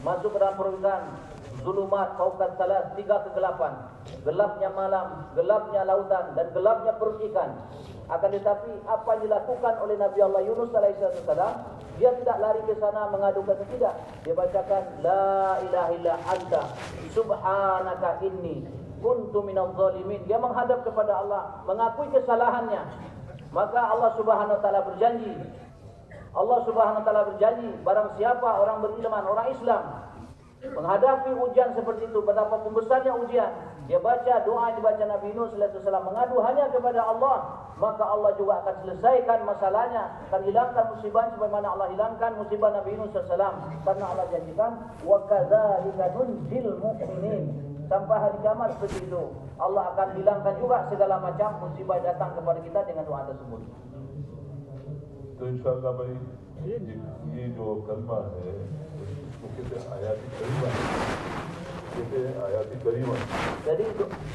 masuk ke dalam perairan. Zulumat fauqat salas, 3 kegelapan, gelapnya malam, gelapnya lautan, dan gelapnya perut ikan. Akan tetapi apa yang dilakukan oleh Nabi Allah Yunus alaihissalam, dia tidak lari ke sana mengadukan, tidak. Dia bacakan la ilaha illa anta subhanaka inni kuntu minadh zalimin. Dia menghadap kepada Allah, mengakui kesalahannya. Maka Allah Subhanahu wa taala berjanji, barang siapa orang beriman, orang Islam menghadapi ujian seperti itu, betapa pembesarnya ujian, dia baca doa yang dibaca Nabi Yunus alaihissalam, mengadu hanya kepada Allah, maka Allah juga akan selesaikan masalahnya, akan hilangkan musibah sebagaimana Allah hilangkan musibah Nabi Yunus alaihissalam, karena Allah janjikan wa kadzalika nunjil mu'minin. Sampai hari kiamat seperti itu, Allah akan hilangkan juga segala macam musibah yang datang kepada kita dengan doa tersebut. तो इंशाअल्लाह भाई ये जो कलमा है इसको कहते हैं आयाती करीमा, कहते हैं आयाती करीमा। Jadi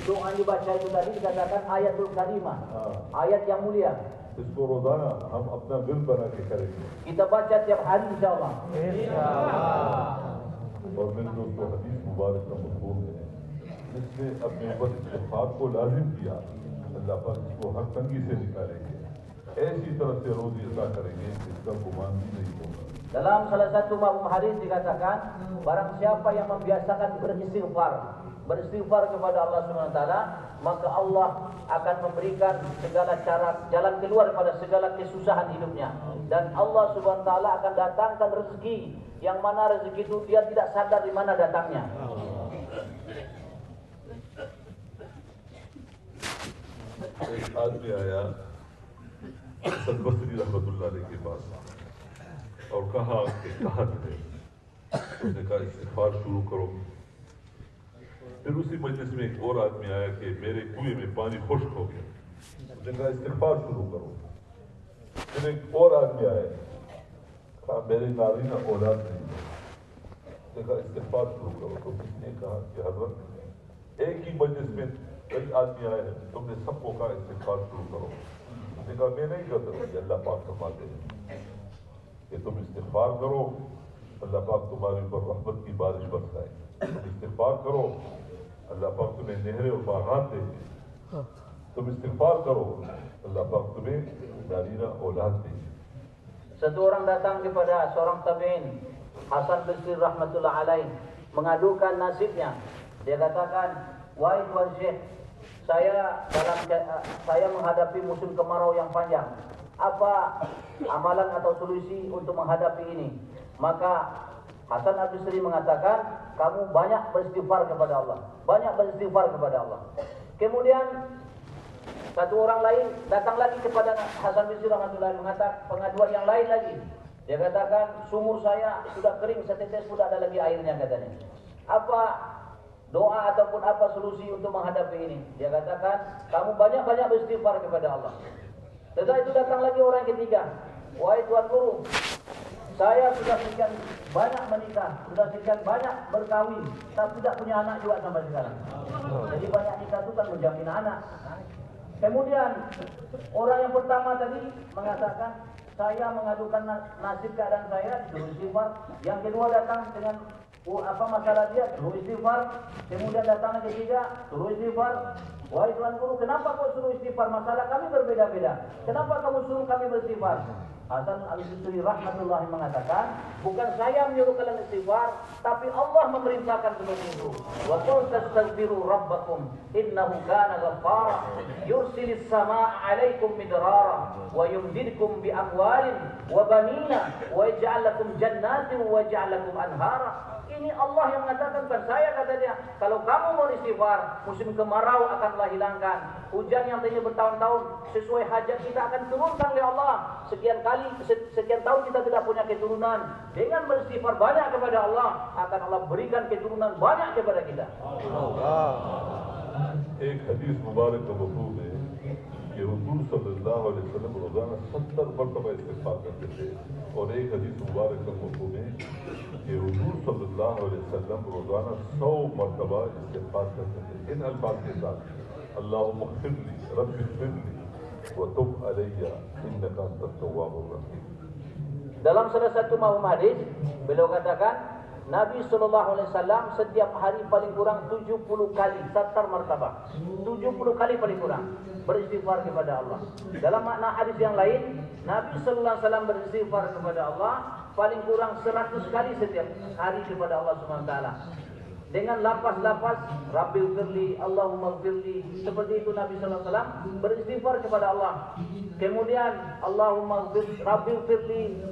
doa yang dibaca itu tadi dikatakan ayatul karimah, ayat yang mulia. इसको रोजाना हम अपना दिल बना के करेंगे। Kita baca tiap hari insyaallah. और मेरे दोस्तों, हदीस मुबारक का मफहूम है, जिसने अपने ऊपर इत्तिफाक को लाजिम किया, अल्लाह पाक इसको हर तंगी से निकालेंगे, ऐसी तरह से रोजी अता करेंगे जिसका गुमान भी नहीं होगा। Dalam salah satu mafhum hadis dikatakan, barang siapa yang membiasakan beristighfar kepada Allah Subhanahu wa taala, maka Allah akan memberikan segala cara jalan keluar pada segala kesusahan hidupnya, dan Allah Subhanahu wa taala akan datangkan rezeki yang mana rezeki itu dia tidak sadar di mana datangnya. एक आदमी आया हसन बसरी रहमतुल्लाह अलैह के पास और कहा कि कहत है, उसने कहा इस्तिग़फ़ार शुरू करो। फिर उसी मजलिस में एक और आदमी आया कि मेरे कुएं में पानी खुश्क हो गया, उसने कहा इस्तिग़फ़ार शुरू करो। फिर एक और आदमी आया, कहा मेरे नारीना औलाद नहीं है, उसने कहा इस्तिग़फ़ार शुरू करो। तो किसने कहा कि हज़रत एक ही मजलिस में कई आदमी आए हैं, तुमने सबको कहा इस्तिग़फ़ार शुरू करो। उसने कहा मैं नहीं कर सकती, अल्लाह पाक फरमाते हैं कि तुम इस्तिग़फ़ार करो, अल्लाह पाक तुम्हारे ऊपर रहमत की बारिश बरसाए। तुम इस्तिग़फ़ार करो, अल्लाह पाक तुम्हें नहरें और बागात देंगे। तुम इस्तिग़फ़ार करो, अल्लाह पाक तुम्हें नारीना औलाद देंगे। Satu orang datang kepada seorang tabi'in, Hasan Basri rahmatullah alaih, mengadukan nasibnya. Dia katakan, wahai Tuan Syekh, saya menghadapi musim kemarau yang panjang. Apa amalan atau solusi untuk menghadapi ini? Maka Hasan Al-Basri mengatakan, kamu banyak beristighfar kepada Allah. Banyak beristighfar kepada Allah. Kemudian satu orang lain datang lagi kepada Hasan Basri rahmatullah, mengatakan pengaduan yang lain lagi. Dia katakan sumur saya sudah kering, setetes pun ada lagi airnya katanya. Apa doa ataupun apa solusi untuk menghadapi ini? Dia katakan kamu banyak-banyak beristighfar kepada Allah. Setelah itu datang lagi orang ketiga. Wahai Tuan Guru, saya sudah sekian banyak menikah, sudah sekian banyak berkawin, tapi tidak punya anak juga sampai sekarang. Jadi banyak nikah itu kan menjamin anak. Kemudian orang yang pertama tadi mengatakan saya mengadukan nasib keadaan saya, suruh istighfar. Yang kedua datang dengan apa masalah dia, suruh istighfar. Kemudian datang yang ketiga, suruh istighfar. Wahai Tuan Guru, kenapa kau suruh istighfar? Masalah kami berbeda-beda. Kenapa kamu suruh kami beristighfar? Hasan al-Basri rahmatullahi mengatakan, bukan saya menyuruh kalian istighfar, tapi Allah memerintahkan seperti itu. Wa qul tastaghfiru rabbakum innahu kana ghaffara yursilis samaa'a 'alaikum midrara wa yumdidkum bi amwalin wa banina wa yaj'al lakum jannatin wa yaj'al lakum anhara. Ini Allah yang mengatakan, bukan saya, kata dia. Kalau kamu mau istighfar, musim kemarau akanlah hilangkan. Hujan yang tadinya bertahun-tahun sesuai hajat kita akan turunkan oleh Allah. Sekian tahun kita tidak punya keturunan. Dengan beristighfar banyak kepada Allah, akan Allah berikan keturunan banyak kepada kita. एक हदीस मुबारक का मफहूम है कि हुजूर सल्लल्लाहु अलैहि वसल्लम रोजाना 70 मरतबा इस्तिग़फ़ार करते थे और एक हदीस मुबारक का मफहूम है कि हुजूर सल्लल्लाहु अलैहि वसल्लम रोजाना 100 मरतबा इस्तिग़फ़ार करते थे इन अल्फाज के साथ अल्लाहुम्मा इग़फ़िरली रब्बि इग़फ़िरली व तुब अलैया इन्नका अंतत तव्वाबुर रहीम. Dalam salah satu mafhum hadis, beliau katakan Nabi SAW setiap hari paling kurang 70 kali, 70 martabah, 70 kali paling kurang beristighfar kepada Allah. Dalam makna hadis yang lain, Nabi SAW beristighfar kepada Allah paling kurang 100 kali setiap hari kepada Allah SWT. Dengan lapas-lapas Rabbil firli, Allahumma firli. Seperti itu Nabi SAW beristighfar kepada Allah. Kemudian Allahumma Rabbil firli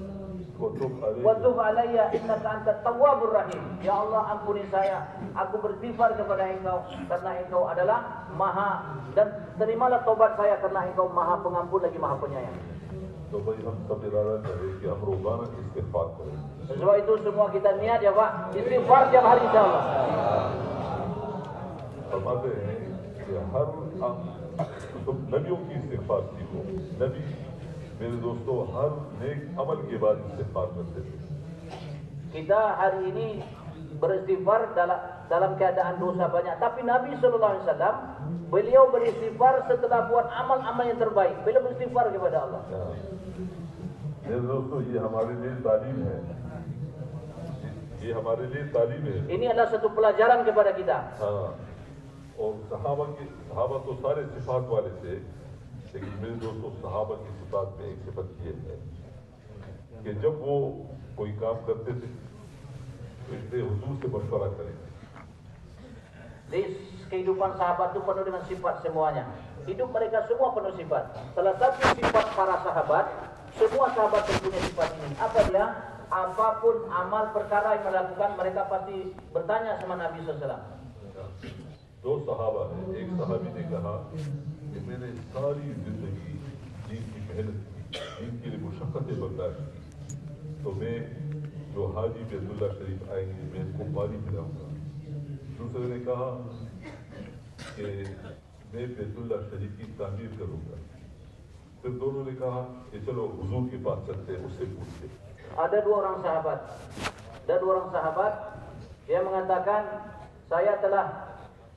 wa tub alayya innaka antat tawwabur rahim. Ya Allah, ampuni saya, aku beristighfar kepada Engkau karena Engkau adalah Maha, dan terimalah taubat saya karena Engkau Maha Pengampun lagi Maha Penyayang. तो भाई हम सब इरादा करें कि हम रोजाना इस्तिग़फ़ार करें. Sebab itu semua kita niat ya Pak, istighfar tiap hari insyaallah. फरमाते हैं कि हर तुम नबियों की इस्तिग़फ़ार सीखो. नबी मेरे दोस्तों हर नेक अमल के बाद इस्तिग़फ़ार करते थे. Kita hari ini beristighfar dalam keadaan dosa banyak, tapi Nabi SAW beliau beristighfar setelah buat amal-amal yang terbaik. Beliau beristighfar kepada Allah. मेरे दोस्तों ये हमारे लिए तालीम है. ये हमारे लिए तालीम है. Ini adalah satu pelajaran kepada kita. हाँ. और सहाबा तो सारे सिफात वाले थे, लेकिन मेरे दोस्तों सहाबा की सिफात में एक सिफत ये है कि जब वो कोई काम करते थे तो इसलिए हुजूर से मशवरा करें. Di kehidupan sahabat itu penuh dengan sifat semuanya. Hidup mereka semua penuh sifat. Salah satu sifat para sahabat, semua sahabat mempunyai sifat ini. Apa dia? Apapun amal perkara yang melakukan, mereka pasti bertanya sama Nabi SAW. दो सहाबा है. एक सहाबी ने कहा कि मैंने सारी जिंदगी दीन की मेहनत की, दीन के लिए मुशक्क़तें बर्दाश्त की, तो मैं जो हाजी बैतुल्लाह शरीफ आएंगे मैं इनको पानी पिलाऊंगा. दूसरे ने कहा कि मैं बैतुल्लाह शरीफ की तामीर करूंगा. फिर दोनों ने कहा कि चलो हुजूर के पास चलते हैं, उससे पूछते. Ada dua orang sahabat yang mengatakan, saya telah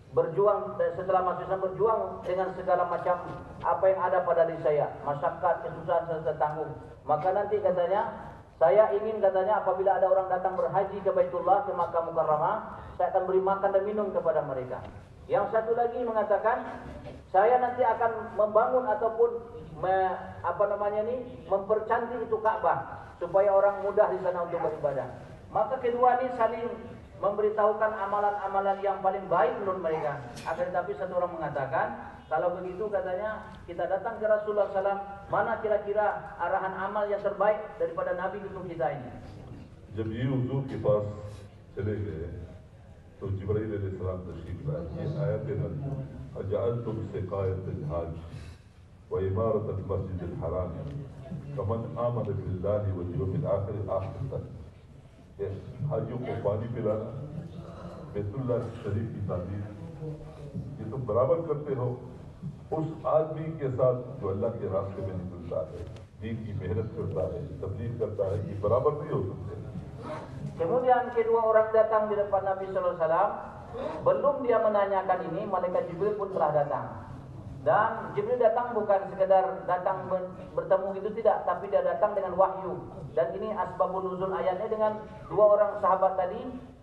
berjuang setelah masuk Islam, berjuang dengan segala macam apa yang ada pada diri saya, masyaqqat, kesusahan serta tanggung. Maka nanti katanya, saya ingin katanya apabila ada orang datang berhaji ke Baitullah, ke Makkah Mukarramah, saya akan beri makan dan minum kepada mereka. Yang satu lagi mengatakan, saya nanti akan membangun ataupun mempercantik itu Ka'bah supaya orang mudah di sana untuk beribadah. Maka kedua ini saling memberitahukan amalan-amalan yang paling baik menurut mereka. Akan tetapi satu orang mengatakan, kalau begitu katanya kita datang ke Rasulullah SAW, mana kira-kira arahan amal yang terbaik daripada Nabi untuk kita ini. जब ये हुजूर के पास चले गए तो जिब्राइल अलैहिस्सलाम तशरीफ लाए. ये आयत है अजअलतुम सिकायतल हाज وإمارة المسجد الحرام कमन आमन बिल्लाहि वल यौमिल आखिर आखिर तक हाजियों को पानी पिलाना, बैतुल्लाह शरीफ की तामीर, ये तुम बराबर करते हो उस आदमी के साथ जो अल्लाह के रास्ते में निकलता है, दीन की मेहनत करता है, तबलीग करता है, ये बराबर नहीं हो सकते। Kemudian kedua orang datang di depan Nabi Sallallahu Alaihi Wasallam. Belum dia menanyakan ini, malaikat Jibril pun telah datang. Dan Jibril datang bukan sekedar datang bertemu gitu, tidak, tapi dia datang dengan wahyu. Dan ini asbabun nuzul ayatnya dengan dua orang sahabat tadi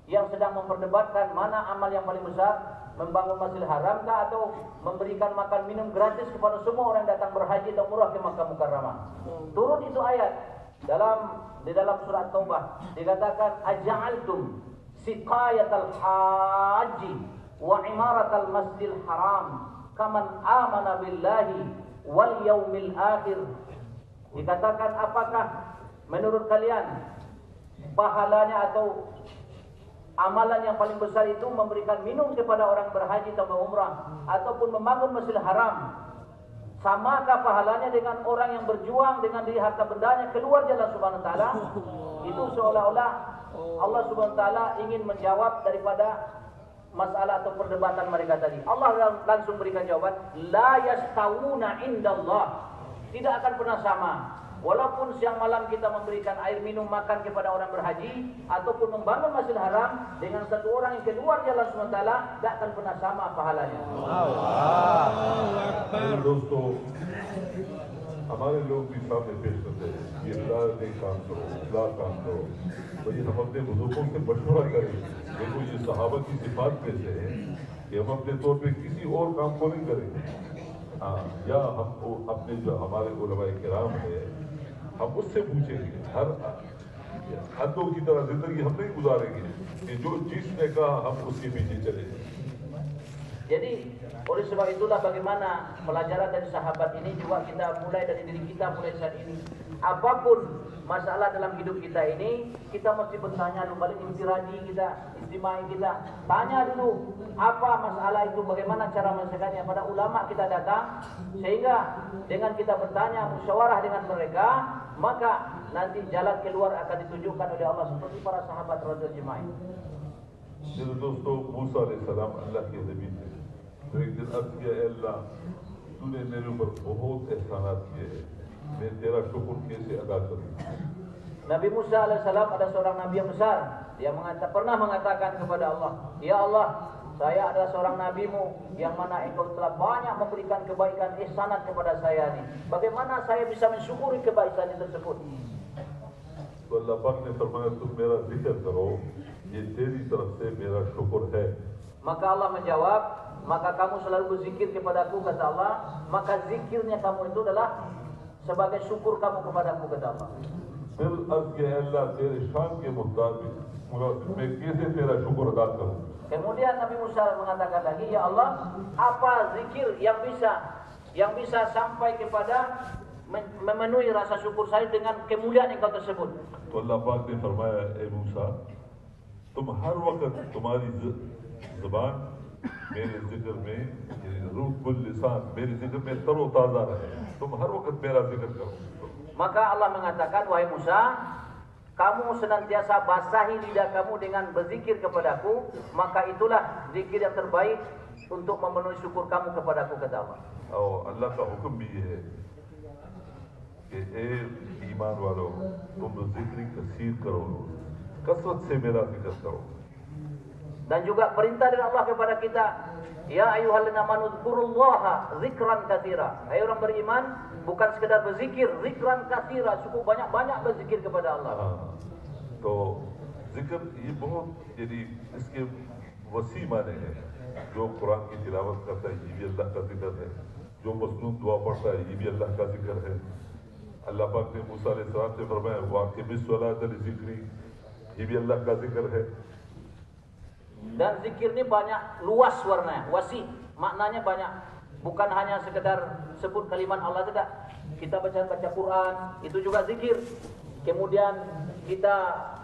yang sedang memperdebatkan mana amal yang paling besar, membangun Masjidil Haram kah atau memberikan makan minum gratis kepada semua orang yang datang berhaji atau umrah ke Makkah Mukarramah. Turun itu ayat di dalam surat Taubah dikatakan aja'altum siqayatal haji wa imaratal Masjidil Haram kaman amana billahi wal yaumil akhir. Dikatakan apakah menurut kalian pahalanya atau amalan yang paling besar itu memberikan minum kepada orang berhaji atau berumrah ataupun membangun Masjidil Haram, samakah pahalanya dengan orang yang berjuang dengan diri harta bendanya keluar jalan Subhanahu wa taala? Itu seolah-olah Allah Subhanahu wa taala ingin menjawab daripada masalah atau perdebatan mereka tadi. Allah langsung berikan jawaban, la yastawuna indallah. Tidak akan pernah sama. Walaupun siang malam kita memberikan air minum makan kepada orang berhaji ataupun membangun Masjidil Haram dengan satu orang yang keluar jalan SWT, tidak akan pernah sama pahalanya. दोस्तों, हमारे लोग भी सामने पेश करते हैं ये काम करो, तो ये हम अपने बुजुर्गों से मशवरा करें। देखो ये सहाबा की सिफात में से है कि हम अपने तौर पे किसी और काम को नहीं करेंगे, या हम अपने जो हमारे उलमाए किराम है हम उससे पूछेंगे। हर हदों की तरह जिंदगी हम नहीं गुजारेंगे कि जो जिसने कहा हम उसके पीछे चलेंगे। Jadi oleh sebab itulah bagaimana pelajaran dari sahabat ini juga kita mulai dari diri kita mulai saat ini. Apapun masalah dalam hidup kita ini, kita mesti bertanya dulu, balik infiradi kita, istimai kita, tanya dulu apa masalah itu, bagaimana cara menyelesaikannya. Pada ulama kita datang, sehingga dengan kita bertanya, musyawarah dengan mereka, maka nanti jalan keluar akan ditunjukkan oleh Allah seperti para sahabat radhiyallahu jemaah. मेरे दोस्तों, मूसा अलैहिस्सलाम अल्लाह के नबी थे, तो एक दिन अर्ज किया, अल्लाह तूने मेरे ऊपर बहुत एहसानात किए हैं, मैं तेरा शुक्र कैसे अदा करूं? Nabi Musa alaihissalam ada seorang nabi yang besar. Dia pernah mengatakan kepada Allah, ya Allah, saya adalah seorang nabimu yang mana engkau telah banyak memberikan kebaikan ihsanat kepada saya ini. Bagaimana saya bisa mensyukuri kebaikan tersebut? तो अल्लाह पाक ने फरमाया तुम मेरा जिक्र करो, ये तेरी तरफ से मेरा शुक्र है। Maka Allah menjawab, maka kamu selalu berzikir kepadaku, kata Allah, maka zikirnya kamu itu adalah sebagai syukur kamu kepadaku, kata Allah. फिर अर्ज किया, अल्लाह तेरे शान के मुताबिक मैं कैसे तेरा शुक्र अदा करूं? Kemudian Nabi Musa mengatakan lagi, ya Allah, apa zikir yang bisa sampai kepada memenuhi rasa syukur saya dengan kemuliaan engkau tersebut. तो अल्लाह पाक ने फरमाया, ए मूसा, तुम हर वक्त तुम्हारी जुबान मेरे जिक्र में, रूह कुल लिसान मेरे जिक्र में तरोताजा रहे, तुम हर वक्त मेरा जिक्र करो। Maka Allah mengatakan, wahai Musa, kamu senantiasa basahi lidah kamu dengan berzikir kepadaku, maka itulah zikir yang terbaik untuk memenuhi syukur kamu kepadaku, kata Allah. और अल्लाह का हुक्म भी ये है कि ए ईमान वालों, तुम जिक्र कसीर करो, कसरत से मेरा जिक्र करो। Dan juga perintah dari Allah kepada kita, ya ayyuhalladzina amanu dzkurullaha dzikran katsira. Hai orang beriman, bukan sekedar berzikir, dzikran katsira, cukup banyak-banyak berzikir kepada Allah. तो जिक्र ये बहुत, यानी इसके वसी माने हैं। जो कुरान की तिलावत करता है ये भी अल्लाह का जिक्र है, जो मसनून दुआ पढ़ता है ये भी अल्लाह का जिक्र है। अल्लाह पाक ने मूसा अलैहिस्सलाम से फरमाया, वाक़िमिस्सलात लिज़िक्री, ये भी अल्लाह का जिक्र है। Dan zikir ini banyak, luas warnanya, wasi, maknanya banyak. Bukan hanya sekedar sebut kalimat Allah, tidak. Kita baca Quran, itu juga zikir. Kemudian kita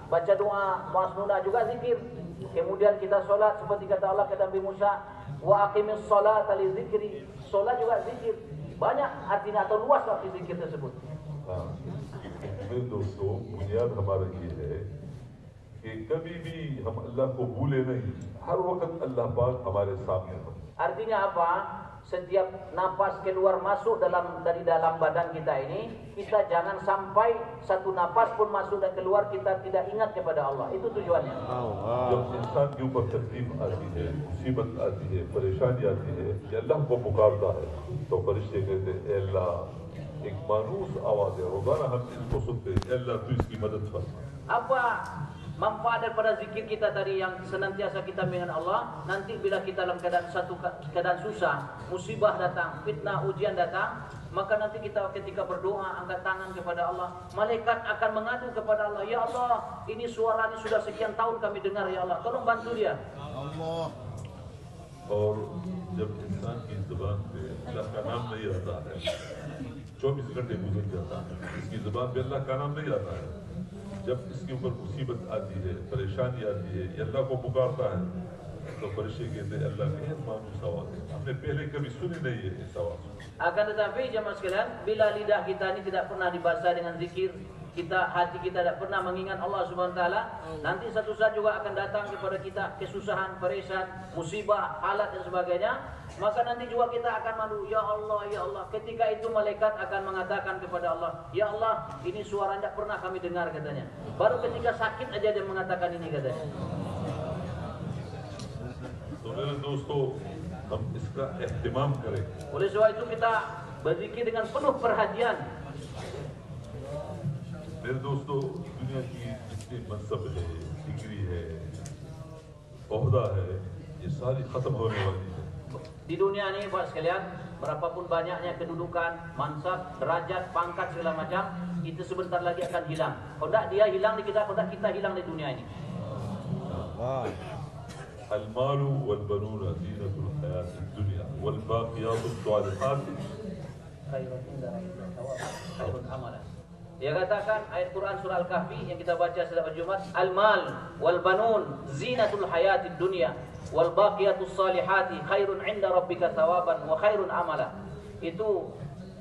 baca doa, masnunah juga zikir. Kemudian kita sholat seperti kata Allah kepada Nabi Musa, wa aqimis sholata li zikri. Sholat juga zikir. Banyak artinya atau luas arti zikir tersebut. हाँ मेरे दोस्तों बुनियाद हमारा ये है कि कभी भी हम अल्लाह को भूले नहीं, हर वक्त अल्लाह पाक हमारे सामने हो। Artinya apa? Setiap napas keluar masuk dari dalam badan kita ini, kita jangan sampai satu napas pun masuk dan keluar kita tidak ingat kepada Allah. Itu tujuannya. जब इंसान के ऊपर तकलीफ आती है, मुसीबत आती है, परेशानी आती है, ये अल्लाह को पुकारता है, तो फरिश्ते कहते हैं ए अल्लाह, एक मानूस आवाज है, रोजाना हम इसको सुनते हैं, ए अल्लाह तू इसकी मदद फरमा। Apa manfaat daripada zikir kita tadi yang senantiasa kita mengingat Allah? Nanti bila kita dalam keadaan susah, musibah datang, fitnah, ujian datang, maka nanti kita ketika berdoa angkat tangan kepada Allah, malaikat akan mengadu kepada Allah, ya Allah, ini suaranya sudah sekian tahun kami dengar, ya Allah, tolong bantu dia. Allah. और जब इंसान की जुबान पे अल्लाह का नाम नहीं आता है, 24 घंटे गुजर जाता है, इसकी जुबान पे अल्लाह का नाम नहीं आता है, जब इसके ऊपर मुसीबत आती है, परेशानी आती है, ये अल्लाह को पुकारता है, तो फरिश्ते कहते हैं अल्लाह के मानूस आवाज है, हमने पहले कभी सुनी नहीं है इस आवाज। Akan tetapi jemaah sekalian, bila lidah kita ini tidak pernah dibasahi dengan zikir, hati kita tidak pernah mengingat Allah Subhanahu wa taala, nanti satu saat juga akan datang kepada kita kesusahan, peresan, musibah, halat dan sebagainya, maka nanti juga kita akan malu, ya Allah, ya Allah. Ketika itu malaikat akan mengatakan kepada Allah, ya Allah, ini suara tidak pernah kami dengar katanya. Baru ketika sakit aja dia mengatakan ini katanya. तो मेरे दोस्तों, हम इसका एहतिमाम करें। Oleh sebab itu kita berzikir dengan penuh perhatian. मेरे दोस्तों, दुनिया की जितनी मनसब है, डिग्री है, ओहदा है, ये सारी खत्म होने वाली है। Di dunia ini Bapak sekalian, berapapun banyaknya kedudukan, mansab, derajat, pangkat segala macam, itu sebentar lagi akan hilang. Kalau tidak dia hilang di kita, kalau tidak kita hilang di dunia ini. المال والبنون زينة الحياة الدنيا والباقيات الصالحات Khairun amalan. Dia katakan ayat Quran surah Al-Kahfi yang kita baca setiap Jumat, al-mal wal banun zinatul hayatid dunya wal baqiyatus salihati khairun 'inda rabbika thawaban wa khairun amala. Itu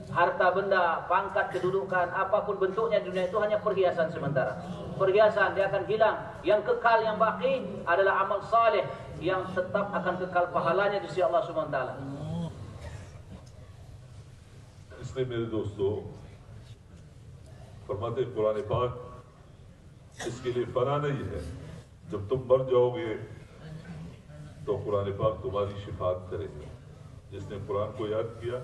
harta benda, pangkat, kedudukan, apapun bentuknya dunia itu hanya perhiasan sementara. Perhiasan dia akan hilang. Yang kekal, yang baki adalah amal saleh yang tetap akan kekal pahalanya di sisi Allah Subhanahu wa taala. इसलिए मेरे दोस्तों, फरमाते कुरान पाक इसके लिए फना नहीं है, जब तुम मर जाओगे तो कुरान पाक तुम्हारी शिफात करेगा। जिसने कुरान को याद किया,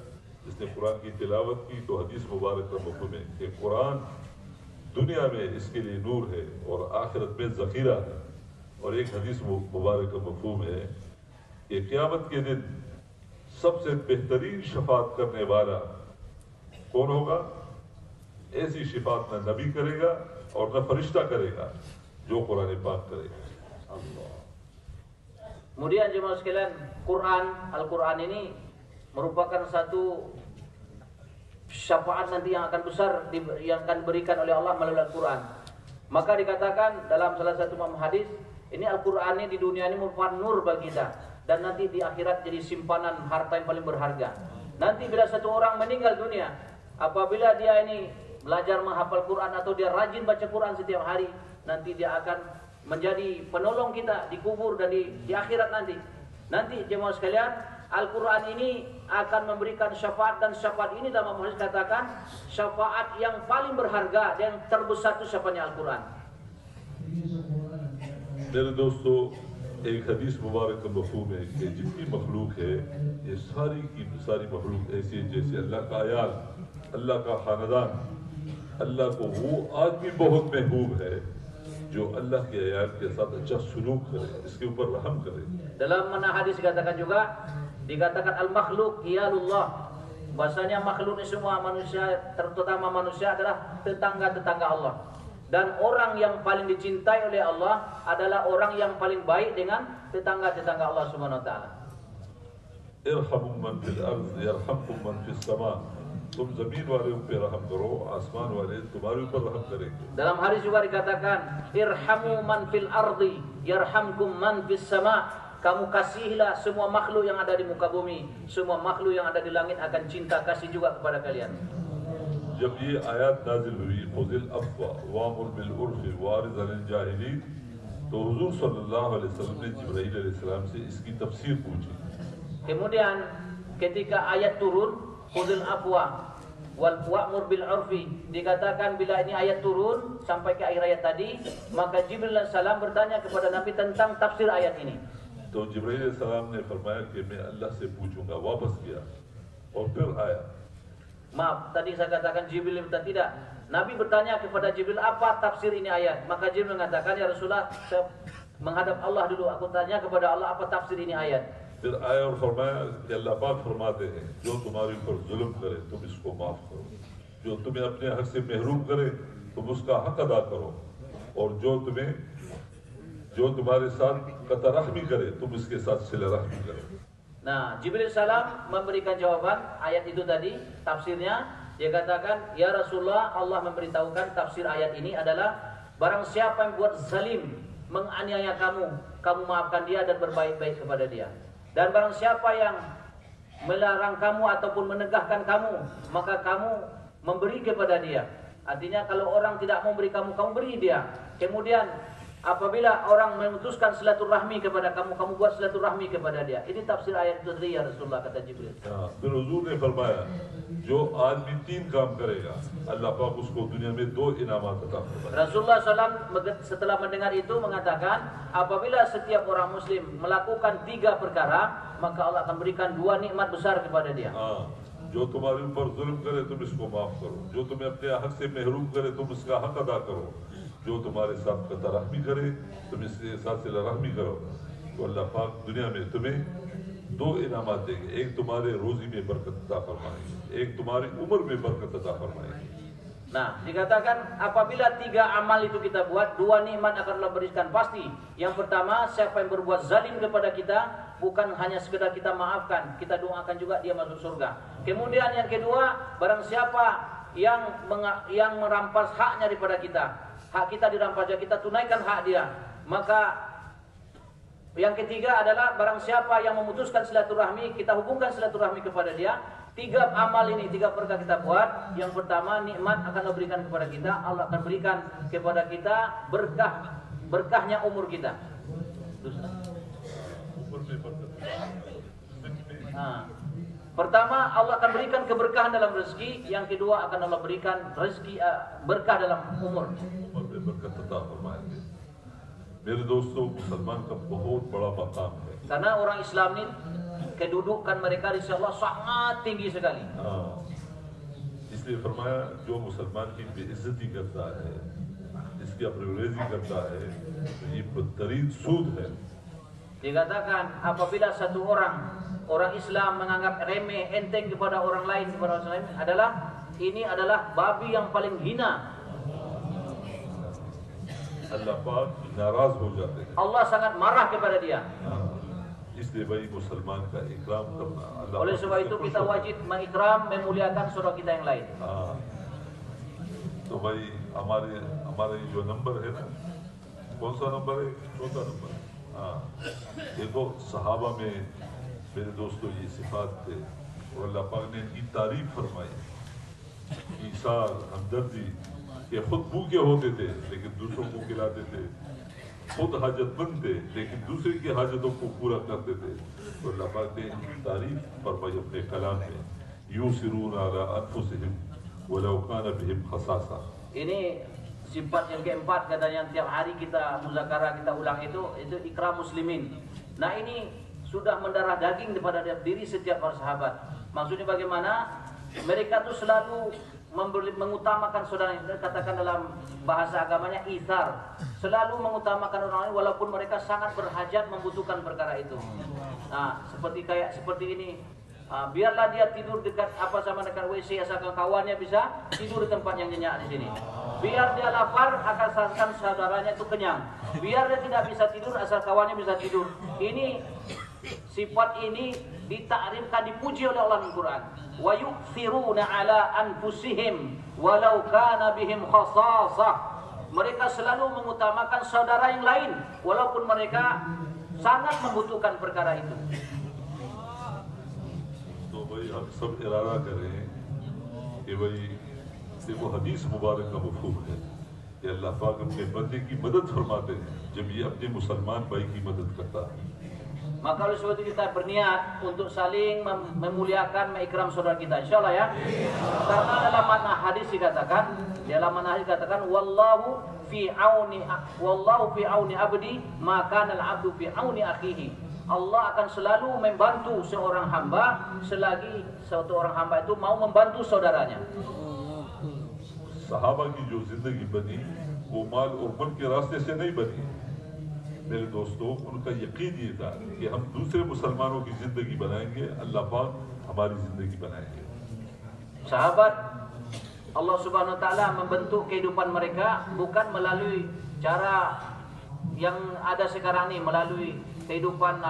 जिसने कुरान की तिलावत की, तो हदीस मुबारक का मफ़हूम है कि कुरान दुनिया में इसके लिए नूर है और आखिरत में ज़ख़ीरा है। और एक हदीस मुबारक का मफ़हूम है कि क़यामत के दिन सबसे बेहतरीन शफात करने वाला कौन होगा? ऐसी शिफात न नबी करेगा और न फरिश्ता करेगा, जो कुरान पाक करेगा। अल्लाह। Kemudian jemaah sekalian, Al-Quran ini merupakan satu syafaat nanti yang akan besar yang akan diberikan oleh Allah melalui Al-Quran. Maka dikatakan dalam salah satu hadis, ini Al-Quran ini di dunia ini merupakan nur bagi kita, dan nanti di akhirat jadi simpanan harta yang paling berharga. Nanti bila satu orang meninggal dunia, apabila dia ini belajar menghafal Quran atau dia rajin baca Quran setiap hari, nanti dia akan menjadi penolong kita di kubur dan di akhirat nanti. Nanti jemaah sekalian, Al-Quran ini akan memberikan syafaat, dan syafaat ini dalam hadis katakan syafaat yang paling berharga dan terbesar itu syafaatnya Al-Quran. मेरे दोस्तों, एक हदीस मुबारक का मफ़हूम है कि जितनी मखलूक है, ये सारी की सारी मखलूक ऐसी है जैसे अल्लाह का आयाल, अल्लाह का खानदान। अल्लाह को वो आदमी बहुत महबूब है जो अल्लाह के आयात के साथ अच्छा सलूक करे, इसके ऊपर रहम करे। Dalam mana hadis dikatakan al-makhluk iyalullah. Bahasanya makhluk ini semua manusia, terutama manusia adalah tetangga-tetangga Allah. Dan orang yang paling dicintai oleh Allah adalah orang yang paling baik dengan tetangga-tetangga Allah Subhanahu wa taala. इरहमु मन फिल अर्ज़ यरहमकुम मन फिस समा। तुम जमीन वालों पे रहम करो, आसमान वाले तुम्हारे ऊपर रहम करेंगे। Dalam hadis juga dikatakan irhamu man fil ardi yarhamkum man fis sama. kamu kasihilah semua makhluk yang ada di muka bumi, semua makhluk yang ada di langit akan cinta kasih juga kepada kalian. जब ये आयत नाजिल हुई खुदिल अफ़वा वामुर बिल उर्फ़ि वारिज़ अनिल जाहिलीन तो हुज़ूर सल्लल्लाहु अलैहि वसल्लम ने जिब्राईल अलैहिस्सलाम से इसकी तफसीर पूछी. Kemudian ketika ayat turun khudil afwa wal wa'mur bil urfi, dikatakan bila ini ayat turun sampai ke akhir ayat tadi, maka Jibril alaihissalam bertanya kepada Nabi tentang tafsir ayat ini. तो जिब्राईल अलैहिस्सलाम ने फरमाया कि मैं अल्लाह से पूछूंगा. वापस गया और फिर आया. Maaf, tadi saya katakan Jibril minta tidak. Nabi bertanya kepada Jibril apa tafsir ini ayat. Maka Jibril mengatakan, ya Rasulullah, saya menghadap Allah dulu. Aku tanya kepada Allah apa tafsir ini ayat. फिर आया और फरमाया कि अल्लाह पाक फरमाते हैं जो तुम्हारे ऊपर जुल्म करे तुम इसको माफ करो, जो तुम्हें अपने हक से महरूम करे तुम उसका हक अदा करो, और जो तुम्हारे साथ कता रहमी करे तुम इसके साथ सिला रहमी करो. Nah, Jibril salam memberikan jawaban ayat itu tadi, tafsirnya. Dia katakan, ya Rasulullah, Allah memberitahukan tafsir ayat ini adalah barang siapa yang buat zalim, menganiaya kamu maafkan dia dan berbaik-baik kepada dia. Dan barang siapa yang melarang kamu ataupun menegahkan kamu, maka kamu memberi kepada dia. Artinya kalau orang tidak mau beri kamu beri dia. Kemudian apabila orang memutuskan silaturahmi kepada kamu buat silaturahmi kepada dia. Ini tafsir ayat itu tadi ya Rasulullah, kata Jibril. फिर हुजूर ने फरमाया जो आदमी 3 काम करेगा अल्लाह पाक उसको दुनिया में 2 इनामात अता फरमाएगा. Rasulullah SAW setelah mendengar itu mengatakan, apabila setiap orang muslim melakukan 3 perkara, maka Allah akan berikan 2 nikmat besar kepada dia. जो तुम्हारे ऊपर जुल्म करे तुम इसको माफ करो, जो तुम्हें अपने हक से महरूम करे तुम इसका हक अदा करो, जो तुम्हारे साथ कता रहमी करे तुम इसके साथ सिला रहमी करो. तो अल्लाह पाक दुनिया में तुम्हें 2 इनामात देंगे. एक तुम्हारे रोजी में बरकत अता फरमाएंगे, एक तुम्हारी उम्र में बरकत अता फरमाएंगे. Nah, dikatakan apabila 3 amal itu kita buat, 2 nikmat akan Allah berikan pasti. Yang pertama, siapa yang berbuat zalim kepada kita, bukan hanya sekedar kita maafkan, kita doakan juga dia masuk surga. Kemudian yang kedua, barang siapa yang merampas haknya daripada kita, hak kita dirampas, kita tunaikan hak dia. Maka yang ketiga adalah barang siapa yang memutuskan silaturahmi, kita hubungkan silaturahmi kepada dia. 3 amal ini, 3 perkara kita buat. Yang pertama, nikmat akan Allah berikan kepada kita. Allah akan berikan kepada kita berkahnya umur kita. Pertama, Allah akan berikan keberkahan dalam rezeki. Yang kedua, akan Allah berikan rezeki berkah dalam umur. मेरे दोस्तों, मुसलमान का बहुत बड़ा मकाम है. Karena orang Islam ini kedudukan mereka di sisi Allah sangat tinggi sekali. इसलिए फरमाया जो मुसलमान की बेइज्जती करता है, इसकी अपरेजी करता है, तो ये बदतरीन सूद है. Dikatakan apabila satu orang Islam menganggap remeh enteng kepada orang lain, ini adalah babi yang paling hina. अल्लाह पाक नाराज हो जाते हैं. Allah sangat marah kepada dia. इसलिए भाई मुसलमान का इकराम करना. Oleh sebab itu kita wajib mengikram, memuliakan saudara kita yang lain. तो भाई हमारे जो नंबर है ना, कौन सा नंबर है? 4था नंबर. देखो सहाबा में मेरे दोस्तों ये सिफात थे और अल्लाह पाक ने इनकी तारीफ फरमाई. ईसार, हमदर्दी, ये खुद भूखे होते थे लेकिन दूसरों को खिलाते थे, खुद हाजतमंद थे लेकिन दूसरे की हाजतों को पूरा करते थे. तो अल्लाह पाक ने इनकी तारीफ फरमाई अपने कलाम में, यूसिरून अला अनफुसिहिम वलौ काना बिहिम खसासा. Ini sifat yang keempat, katanya yang tiap hari kita muzakarah, kita ulang itu ikram muslimin. Nah, ini sudah mendarah daging daripada diri setiap para sahabat. Maksudnya bagaimana? Mereka tuh selalu mengutamakan saudara, katakan dalam bahasa agamanya ithar, selalu mengutamakan orang lain walaupun mereka sangat berhajat membutuhkan perkara itu. Nah, seperti ini. Biarlah dia tidur dekat dekat WC asalkan kawannya bisa tidur di tempat yang nyenyak di sini. Biar dia lapar asalkan saudaranya itu kenyang. Biar dia tidak bisa tidur asal kawannya bisa tidur. Ini sifat ini ditakrimkan, dipuji oleh Allah di Quran. Wa yu'thiruna ala anfusihim walau kana bihim khasasah. Mereka selalu mengutamakan saudara yang lain walaupun mereka sangat membutuhkan perkara itu. तो भाई हम सब इरादा करें कि भाई देखो हदीस मुबारक का मफहूम है कि अल्लाह पाक अपने बंदे की मदद फरमाते हैं जब ये अपने मुसलमान भाई की मदद करता है। Maka oleh sebab itu kita berniat untuk saling memuliakan, mengikram saudara kita, insyaallah ya. Karena dalam makna hadis dikatakan, wallahu fi auni abdi, maka al-abdu fi auni akhihi. Allah akan selalu membantu seorang hamba selagi suatu orang hamba itu mau membantu saudaranya. सहाबा की जो जिंदगी बनी वो माल और मुल्क के रास्ते से नहीं बनी। मेरे दोस्तों, उनका यकीन ये था कि हम दूसरे मुसलमानों की जिंदगी बनाएंगे, अल्लाह पाक हमारी जिंदगी बनाएंगे। Sahabat, Allah Subhanahu wa taala membentuk kehidupan mereka bukan melalui cara yang ada sekarang ini, melalui kehidupan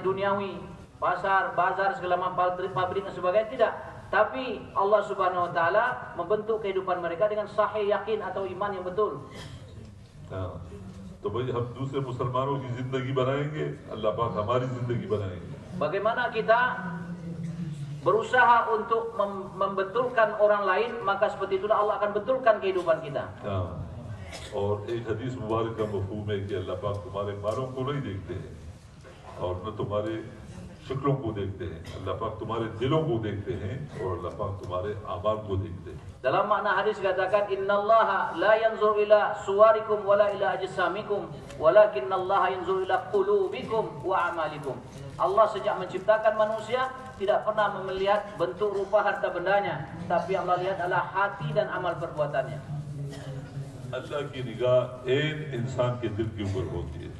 duniawi, pasar, bazar, segala macam pabrik dan sebagainya, tidak. Tapi Allah Subhanahu wa taala membentuk kehidupan mereka dengan sahih, yakin atau iman yang betul. तो भाई हम दूसरे मुसलमानों की जिंदगी बनाएंगे, अल्लाह पाक हमारी जिंदगी बनाएंगे। Bagaimana kita berusaha untuk membetulkan orang lain, maka seperti itulah Allah akan betulkan kehidupan kita. और एक हदीस मुबारक का मफहूम है कि अल्लाह पाक तुम्हारे मालों को नहीं देखते हैं और न तुम्हारे शक्लों को देखते हैं, अल्लाह पाक तुम्हारे दिलों को देखते हैं और अल्लाह पाक तुम्हारे आमाल को देखते हैं। Dalam makna hadis katakan, innallaha la yanzur ila suwarikum wala ila ajsamikum walakinallaha yanzur ila qulubikum wa amalikum. Allah sejak menciptakan manusia tidak pernah melihat bentuk rupa harta bendanya, tapi Allah lihat adalah hati dan amal perbuatannya. अल्लाह की निगाह एक इंसान के दिल के ऊपर होती है।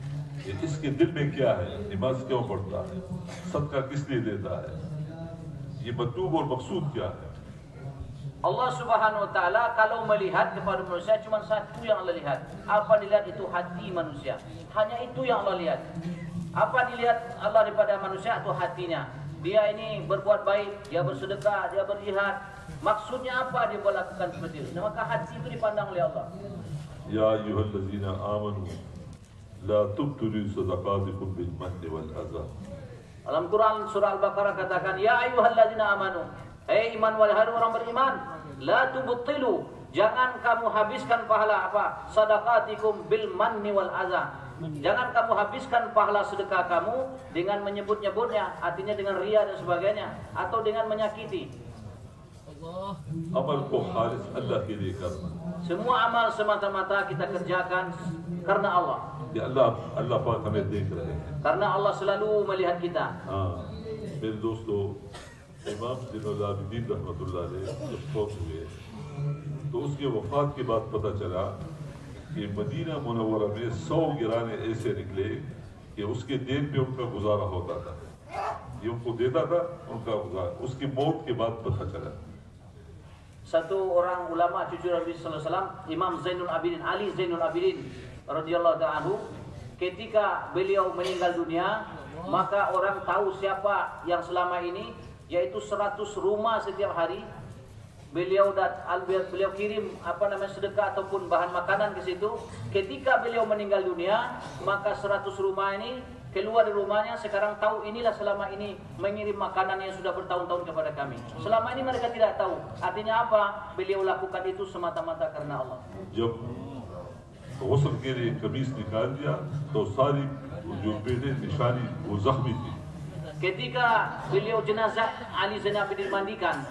इसके दिल में क्या है, नमाज क्यों पढ़ता है, सदका किस लिए देता है, ये मतलूब और मकसूद क्या है। Allah Subhanahu wa taala kalau melihat kepada manusia cuma satu yang Allah lihat. Apa dilihat itu hati manusia. Hanya itu yang Allah lihat. Apa dilihat Allah daripada manusia itu hatinya. Dia ini berbuat baik, dia bersedekah, dia berjihad. Maksudnya apa dia melakukan seperti itu? Maka hati itu dipandang oleh Allah. Ya ayyuhallazina amanu la tubtilu sadaqatikum bil manni wal adha. Dalam Quran surah Al-Baqarah katakan, ya ayyuhallazina amanu, iman wahai orang beriman, la tubtilu, jangan kamu habiskan pahala apa? Sadaqatikum bil manni wal adha. Jangan kamu habiskan pahala sedekah kamu dengan menyebut-nyebutnya, artinya dengan ria dan sebagainya, atau dengan menyakiti. Amal ko khalis Allah ke liye karna. Semua amal semata-mata kita kerjakan karena Allah. Ya Allah पाक हमें देख रहे हैं। Karena Allah selalu melihat kita. मेरे दोस्तों, इमाम ज़ैनुल आबिदीन रहमतुल्लाह अलैह जब फौत हुए तो उसके वफात के बाद पता चला कि मदीना मुनव्वरा में 100 गिराने ऐसे निकले कि उसके देन पे उनका गुजारा होता था, ये उनको देता था उनका गुजारा, उसकी मौत के बाद पता चला। Satu orang ulama cucu Nabi sallallahu alaihi wasallam, Imam Zainul Abidin, Ali Zainul Abidin radhiyallahu ta'ala anhu, ketika beliau meninggal dunia, maka orang tahu siapa yang selama ini, yaitu 100 rumah setiap hari beliau kirim sedekah ataupun bahan makanan ke situ. Ketika beliau meninggal dunia, maka 100 rumah ini keluar dari rumahnya, sekarang tahu inilah selama ini mengirim makanan yang sudah bertahun-tahun kepada kami. Selama ini mereka tidak tahu. Artinya apa? Beliau lakukan itu semata-mata karena Allah. जब गुस्ल के लिए कमीज निकाल दिया तो सारी जो पेटे निशानी वो जख्मी थी। Ketika beliau jenazah Ali Zainal Abidin dimandikan,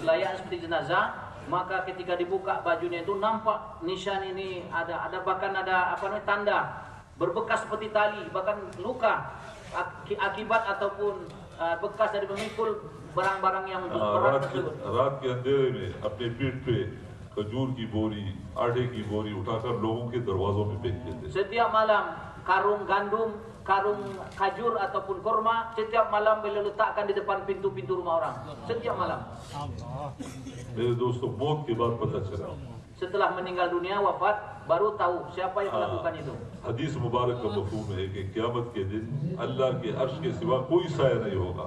layak seperti jenazah, maka ketika dibuka bajunya itu nampak nisan ini ada bahkan ada tanda berbekas seperti tali, bahkan luka akibat ataupun bekas dari memikul barang-barang yang berat tersebut. रात के अंधेरे में अपने पीठ पे खजूर की बोरी, आटे की बोरी उठाकर लोगों के दरवाजों में फेंकते थे। Setiap malam karung gandum, karung khajur ataupun kurma, setiap malam beliau letakkan di depan pintu-pintu rumah orang. Setiap malam. मेरे दोस्तों, मौत के बाद पता चला, setelah meninggal dunia, wafat, baru tahu siapa yang melakukan itu. हदीस मुबारक का मफहूम है कि क़यामत के दिन अल्लाह के अर्श के सिवा कोई साया नहीं होगा।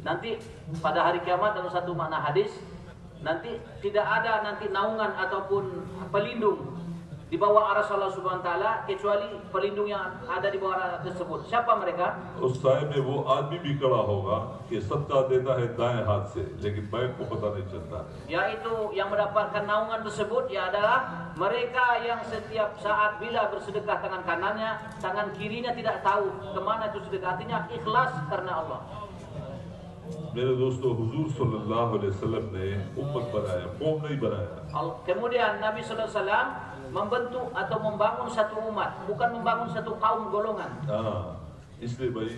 Nanti pada hari kiamat, dalam satu makna hadis, nanti tidak ada nanti naungan ataupun pelindung di bawah arsy Allah Subhanahu wa taala kecuali pelindung yang ada di bawah arsy tersebut. Siapa mereka? उस साए में वो आदमी भी खड़ा होगा कि सदका देता है दाएं हाथ से, लेकिन बैठ को पता नहीं चलता है। Yaitu yang mendapatkan naungan tersebut ya adalah mereka yang setiap saat bila bersedekah tangan kanannya, tangan kirinya tidak tahu kemana itu sedekah. Artinya ikhlas karena Allah. मेरे दोस्तों, हुजूर सल्लल्लाहु अलैहि वसल्लम ने उम्मत बनाया, कौम नहीं बनाया। Kemudian Nabi Sallallahu Alaihi Wasallam membentuk atau membangun satu umat, bukan membangun satu kaum golongan. इसलिए भाई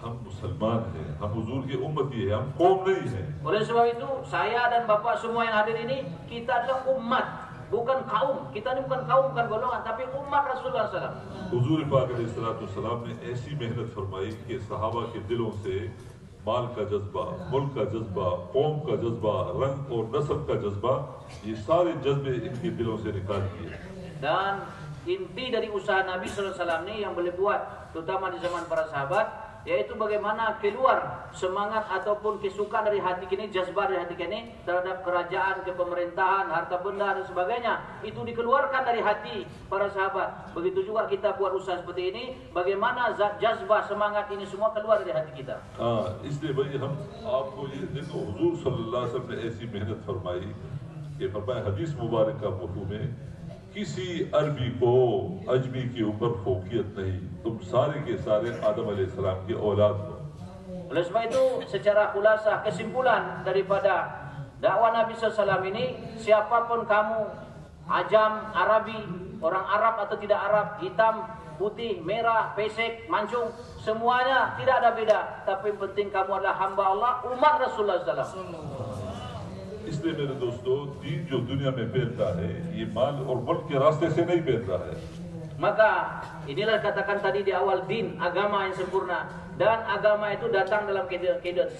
हम मुसलमान हैं, हम हुजूर की उम्मती है, हम कौम नहीं है। Oleh sebab itu, saya dan Bapak semua yang hadir ini, kita adalah umat, bukan kaum. Kita ini bukan kaum, bukan golongan, tapi umat Rasulullah SAW. हुजूर पाक अलैहिस्सलाम ने ऐसी मेहनत फरमाई कि सहाबा के दिलों से माल का जज्बा, मुल्क का जज्बा, कौम का जज्बा, रंग और नस्ल का जज्बा, ये सारे जज्बे इनके दिलों से निकाल दिए। Dan inti dari usaha Nabi SAW ini yang boleh buat, terutama di zaman para sahabat, yaitu bagaimana keluar semangat ataupun kesukaan dari hati kini, jazbah dari hati kini terhadap kerajaan, kepemerintahan, harta benda dan sebagainya. Itu dikeluarkan dari hati para sahabat. Begitu juga kita buat usaha seperti ini, bagaimana jazbah, semangat ini semua keluar dari hati kita. इसलिए भाई हम आपको ये देखो, हुजूर सल्लल्लाहु अलैहि वसल्लम ने ऐसी मेहनत फरमाई कि फरमाया हदीस मुबारक का मौजू में किसी अरबी को अजमी के ऊपर फोकियत नहीं, तुम सारे के सारे आदम अलैहिस्सलाम की औलाद हो। Oleh sebab itu, secara khulasah kesimpulan daripada dakwah Nabi SAW ini, siapapun kamu, Ajam, Arabi, orang Arab atau tidak Arab, hitam, putih, merah, pesek, mancung, semuanya tidak ada beda. Tapi yang penting kamu adalah hamba Allah, umat Rasulullah SAW. इसलिए मेरे दोस्तों, दीन जो दुनिया में फैलता है, ये माल और मुल्क के रास्ते से नहीं फैलता है। Maka inilah katakan tadi di awal, din, agama yang sempurna, dan agama itu datang dalam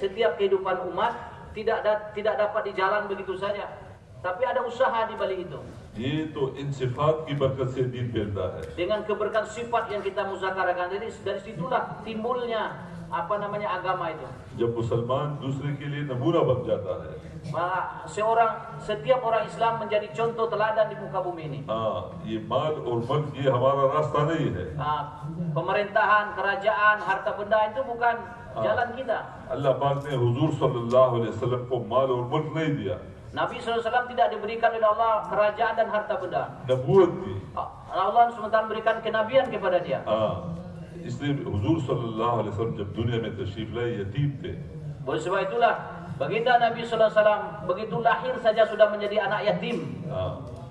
setiap kehidupan umat, tidak dapat dijalan begitu saja, tapi ada usaha di balik itu. ये तो इन सिफात की बरकत से दीन फैलता है। Dengan keberkahan sifat yang kita muzakarakan dari situlah timbulnya agama itu. जब मुसलमान दूसरे के लिए नमूना बन जाता है, setiap orang Islam menjadi contoh teladan di muka bumi ini. ये माल और मुल्क ये हमारा रास्ता नहीं है। Pemerintahan, kerajaan, harta benda itu bukan jalan kita. अल्लाह पाक ने हुजूर सल्लल्लाहु अलैहि वसल्लम को माल और मुल्क नहीं दिया, Nabi SAW tidak diberikan oleh Allah kerajaan dan harta benda. नबूवत दी। Allah sementara memberikan kenabian kepada dia. इसलिए हुजूर सल्लल्लाहु अलैहि वसल्लम जब दुनिया में तशरीफ लाए, यतीम थे। Oleh sebab itulah baginda Nabi SAW begitu lahir saja sudah menjadi anak yatim.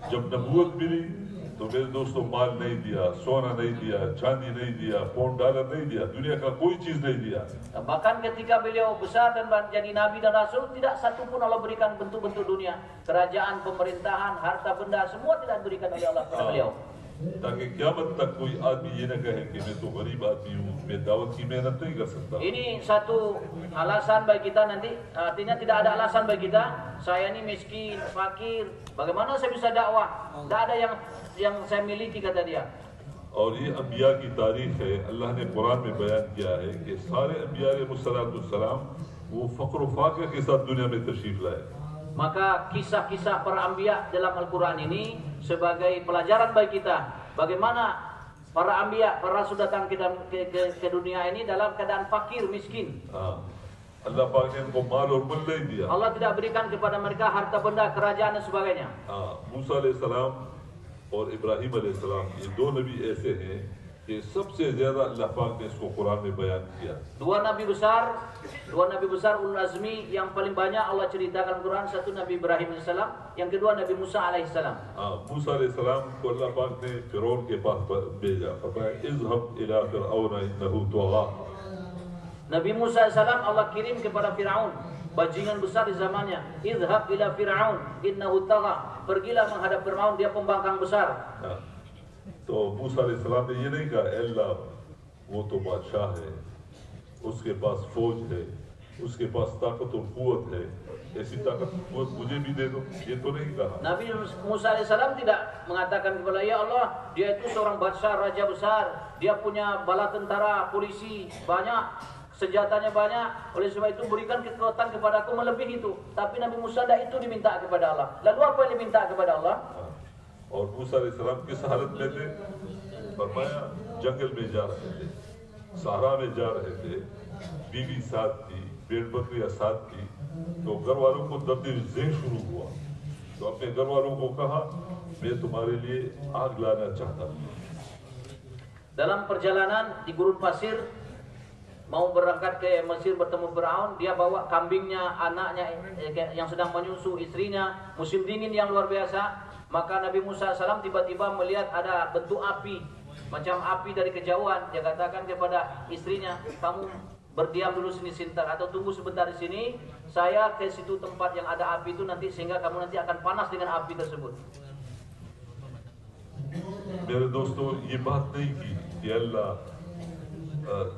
जब नबूवत मिली तो मेरे दोस्तों, माल नहीं दिया, सोना नहीं दिया, चांदी नहीं दिया, पाउंड डॉलर नहीं दिया, दुनिया का कोई चीज नहीं दिया। Bahkan ketika beliau besar dan jadi nabi dan rasul, tidak satu pun Allah berikan bentuk-bentuk dunia, kerajaan, pemerintahan, harta benda, semua tidak diberikan oleh Allah kepada beliau. ताकि क़यामत तक कोई आदमी ये न कहे कि मैं तो गरीब आदमी हूँ, मैं दावत की मेहनत नहीं कर सकता। Ini satu alasan bagi kita nanti, artinya tidak ada alasan bagi kita, saya ini miskin, fakir, bagaimana saya bisa dakwah? Tidak ada yang saya miliki, kata dia. और ये अंबिया की तारीख है, अल्लाह ने कुरान में बयान किया है कि सारे अंबिया अलैहिस्सलाम वो फ़क्र फ़ाक़े के साथ दुनिया में तशरीफ लाए। Maka kisah-kisah para anbiya dalam Al-Quran ini sebagai pelajaran bagi kita, bagaimana para anbiya, para rasul datang ke dunia ini dalam keadaan fakir, miskin. अल्लाह पाक ने इनको माल और मुल्क नहीं दिया। Allah tidak berikan kepada mereka harta benda, kerajaan dan sebagainya. मूसा अलैहिस्सलाम और इब्राहिम अलैहिस्सलाम, ये दो नबी ऐसे हैं कि सबसे ज्यादा अल्लाह पाक ने इसको कुरान में बयान किया। Dua nabi besar ulul azmi yang paling banyak Allah ceritakan Quran, satu Nabi Ibrahim alaihissalam, yang kedua Nabi Musa alaihissalam. मूसा अलैहिस्सलाम को अल्लाह पाक ने फिरौन के पास भेजा, फरमाया इज़हब इला फिरऔन इन्नहु तग़ा। Nabi Musa alaihissalam Allah kirim kepada Firaun, bajingan besar di zamannya. Idhab ila Firaun innahu tagha. Pergilah menghadap Firaun, dia pembangkang besar. तो मूसा अलैहिस्सलाम ने ये नहीं कहा अल्लाह वो तो बादशाह है, उसके पास फौज है, उसके पास ताकत और कुव्वत है, ऐसी ताकत कुव्वत मुझे भी दे दो, ये तो नहीं कहा। Nabi Musa alaihissalam tidak mengatakan kepada ya Allah, dia itu seorang badsar, raja besar, dia punya bala tentara, polisi banyak, senjatanya banyak, oleh sebab itu berikan kekuatan kepadaku melebihi itu. Tapi Nabi Musa tidak itu diminta kepada Allah. Lalu apa yang diminta kepada Allah? और मूसा अलैहिस्सलाम किस हालत में थे? फरमाया जंगल में जा रहे थे, सहारा में जा रहे थे, बीवी साथ थी, भेड़ बकरियां साथ थी, तो घर वालों को दर्द ज़ेह शुरू हुआ, तो अपने घर वालों को कहा मैं तुम्हारे लिए आग लाना चाहता हूँ। Dalam perjalanan di gurun pasir mau berangkat ke Mesir bertemu Firaun, dia bawa kambingnya, anaknya yang sedang menyusu, istrinya, musim dingin yang luar biasa. Maka Nabi Musa AS tiba-tiba melihat ada bentuk api, macam api dari kejauhan. Dia katakan kepada istrinya, kamu berdiam dulu sini sebentar atau tunggu sebentar di sini. Saya ke situ tempat yang ada api itu nanti, sehingga kamu nanti akan panas dengan api tersebut. मेरे दोस्तों, ये बात नहीं की कि अल्लाह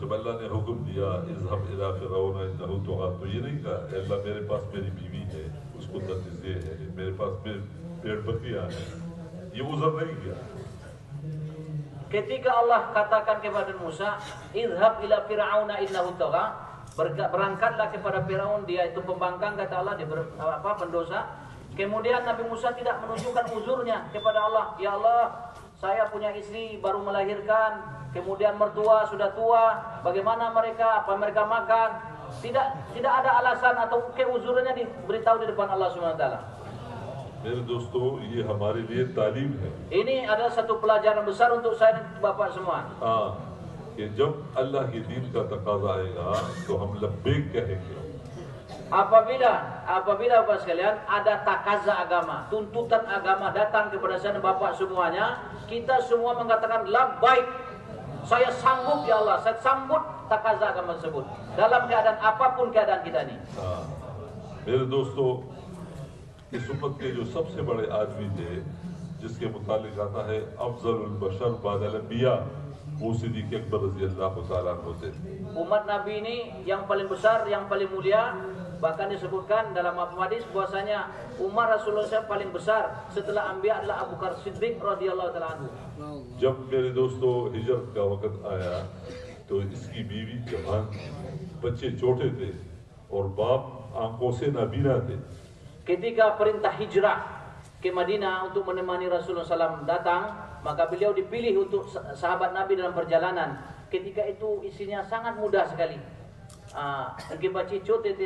जब अल्लाह ने हुक्म दिया इज़हब इला फ़िरऔन इन्नहु तग़ा, तो ये नहीं कहा अल्लाह मेरे पास मेरी बीवी है, उसको दर्द ज़ेह है, मेरे पास भेड़ बकरियां हैं, ये उज़र नहीं किया। Ketika Allah katakan kepada Musa, izhab ila fir'auna innahu tagha, berangkatlah kepada Firaun, dia itu pembangkang, kata Allah, dia pendosa. Kemudian Nabi Musa tidak menunjukkan uzurnya kepada Allah. Ya Allah, saya punya istri baru melahirkan, kemudian mertua sudah tua, bagaimana mereka, apa mereka makan? Tidak ada alasan atau keuzurnya diberitahu di depan Allah SWT. मेरे दोस्तों, ये हमारे लिए तालीम है। Ini adalah satu pelajaran besar untuk saya dan Bapak semua. हाँ, कि जब अल्लाह के दीन का तकाजा आएगा तो हम लब्बैक कहेंगे। Apabila Bapak sekalian ada takaza agama, tuntutan agama datang kepada saya dan Bapak semuanya, kita semua mengatakan labbaik. Saya sanggup ya Allah, saya sambut takaza agama tersebut dalam keadaan apapun keadaan kita ini. मेरे दोस्तों, इस उम्मत के जो सबसे बड़े आदमी थे, जिसके मुतालिक आता है अफजलुल बशर बादल अंबिया, वो सिद्दीक़ अकबर रज़ियल्लाहु ताला अन्हु थे। Umat Nabi ini yang paling besar, yang paling mulia, bahkan disebutkan dalam hadis bahwasanya umat Rasulullah SAW paling besar setelah Anbiya adalah Abu Bakar Siddiq radhiyallahu taala anhu. जब मेरे दोस्तों हिजरत का वक़्त आया तो इसकी बीवी जवान, बच्चे छोटे थे और बाप आंखों से नाबीना थे। Ketika perintah hijrah ke Madinah untuk menemani Rasulullah SAW datang, maka beliau dipilih untuk sahabat Nabi dalam perjalanan. Ketika itu isinya sangat mudah sekali.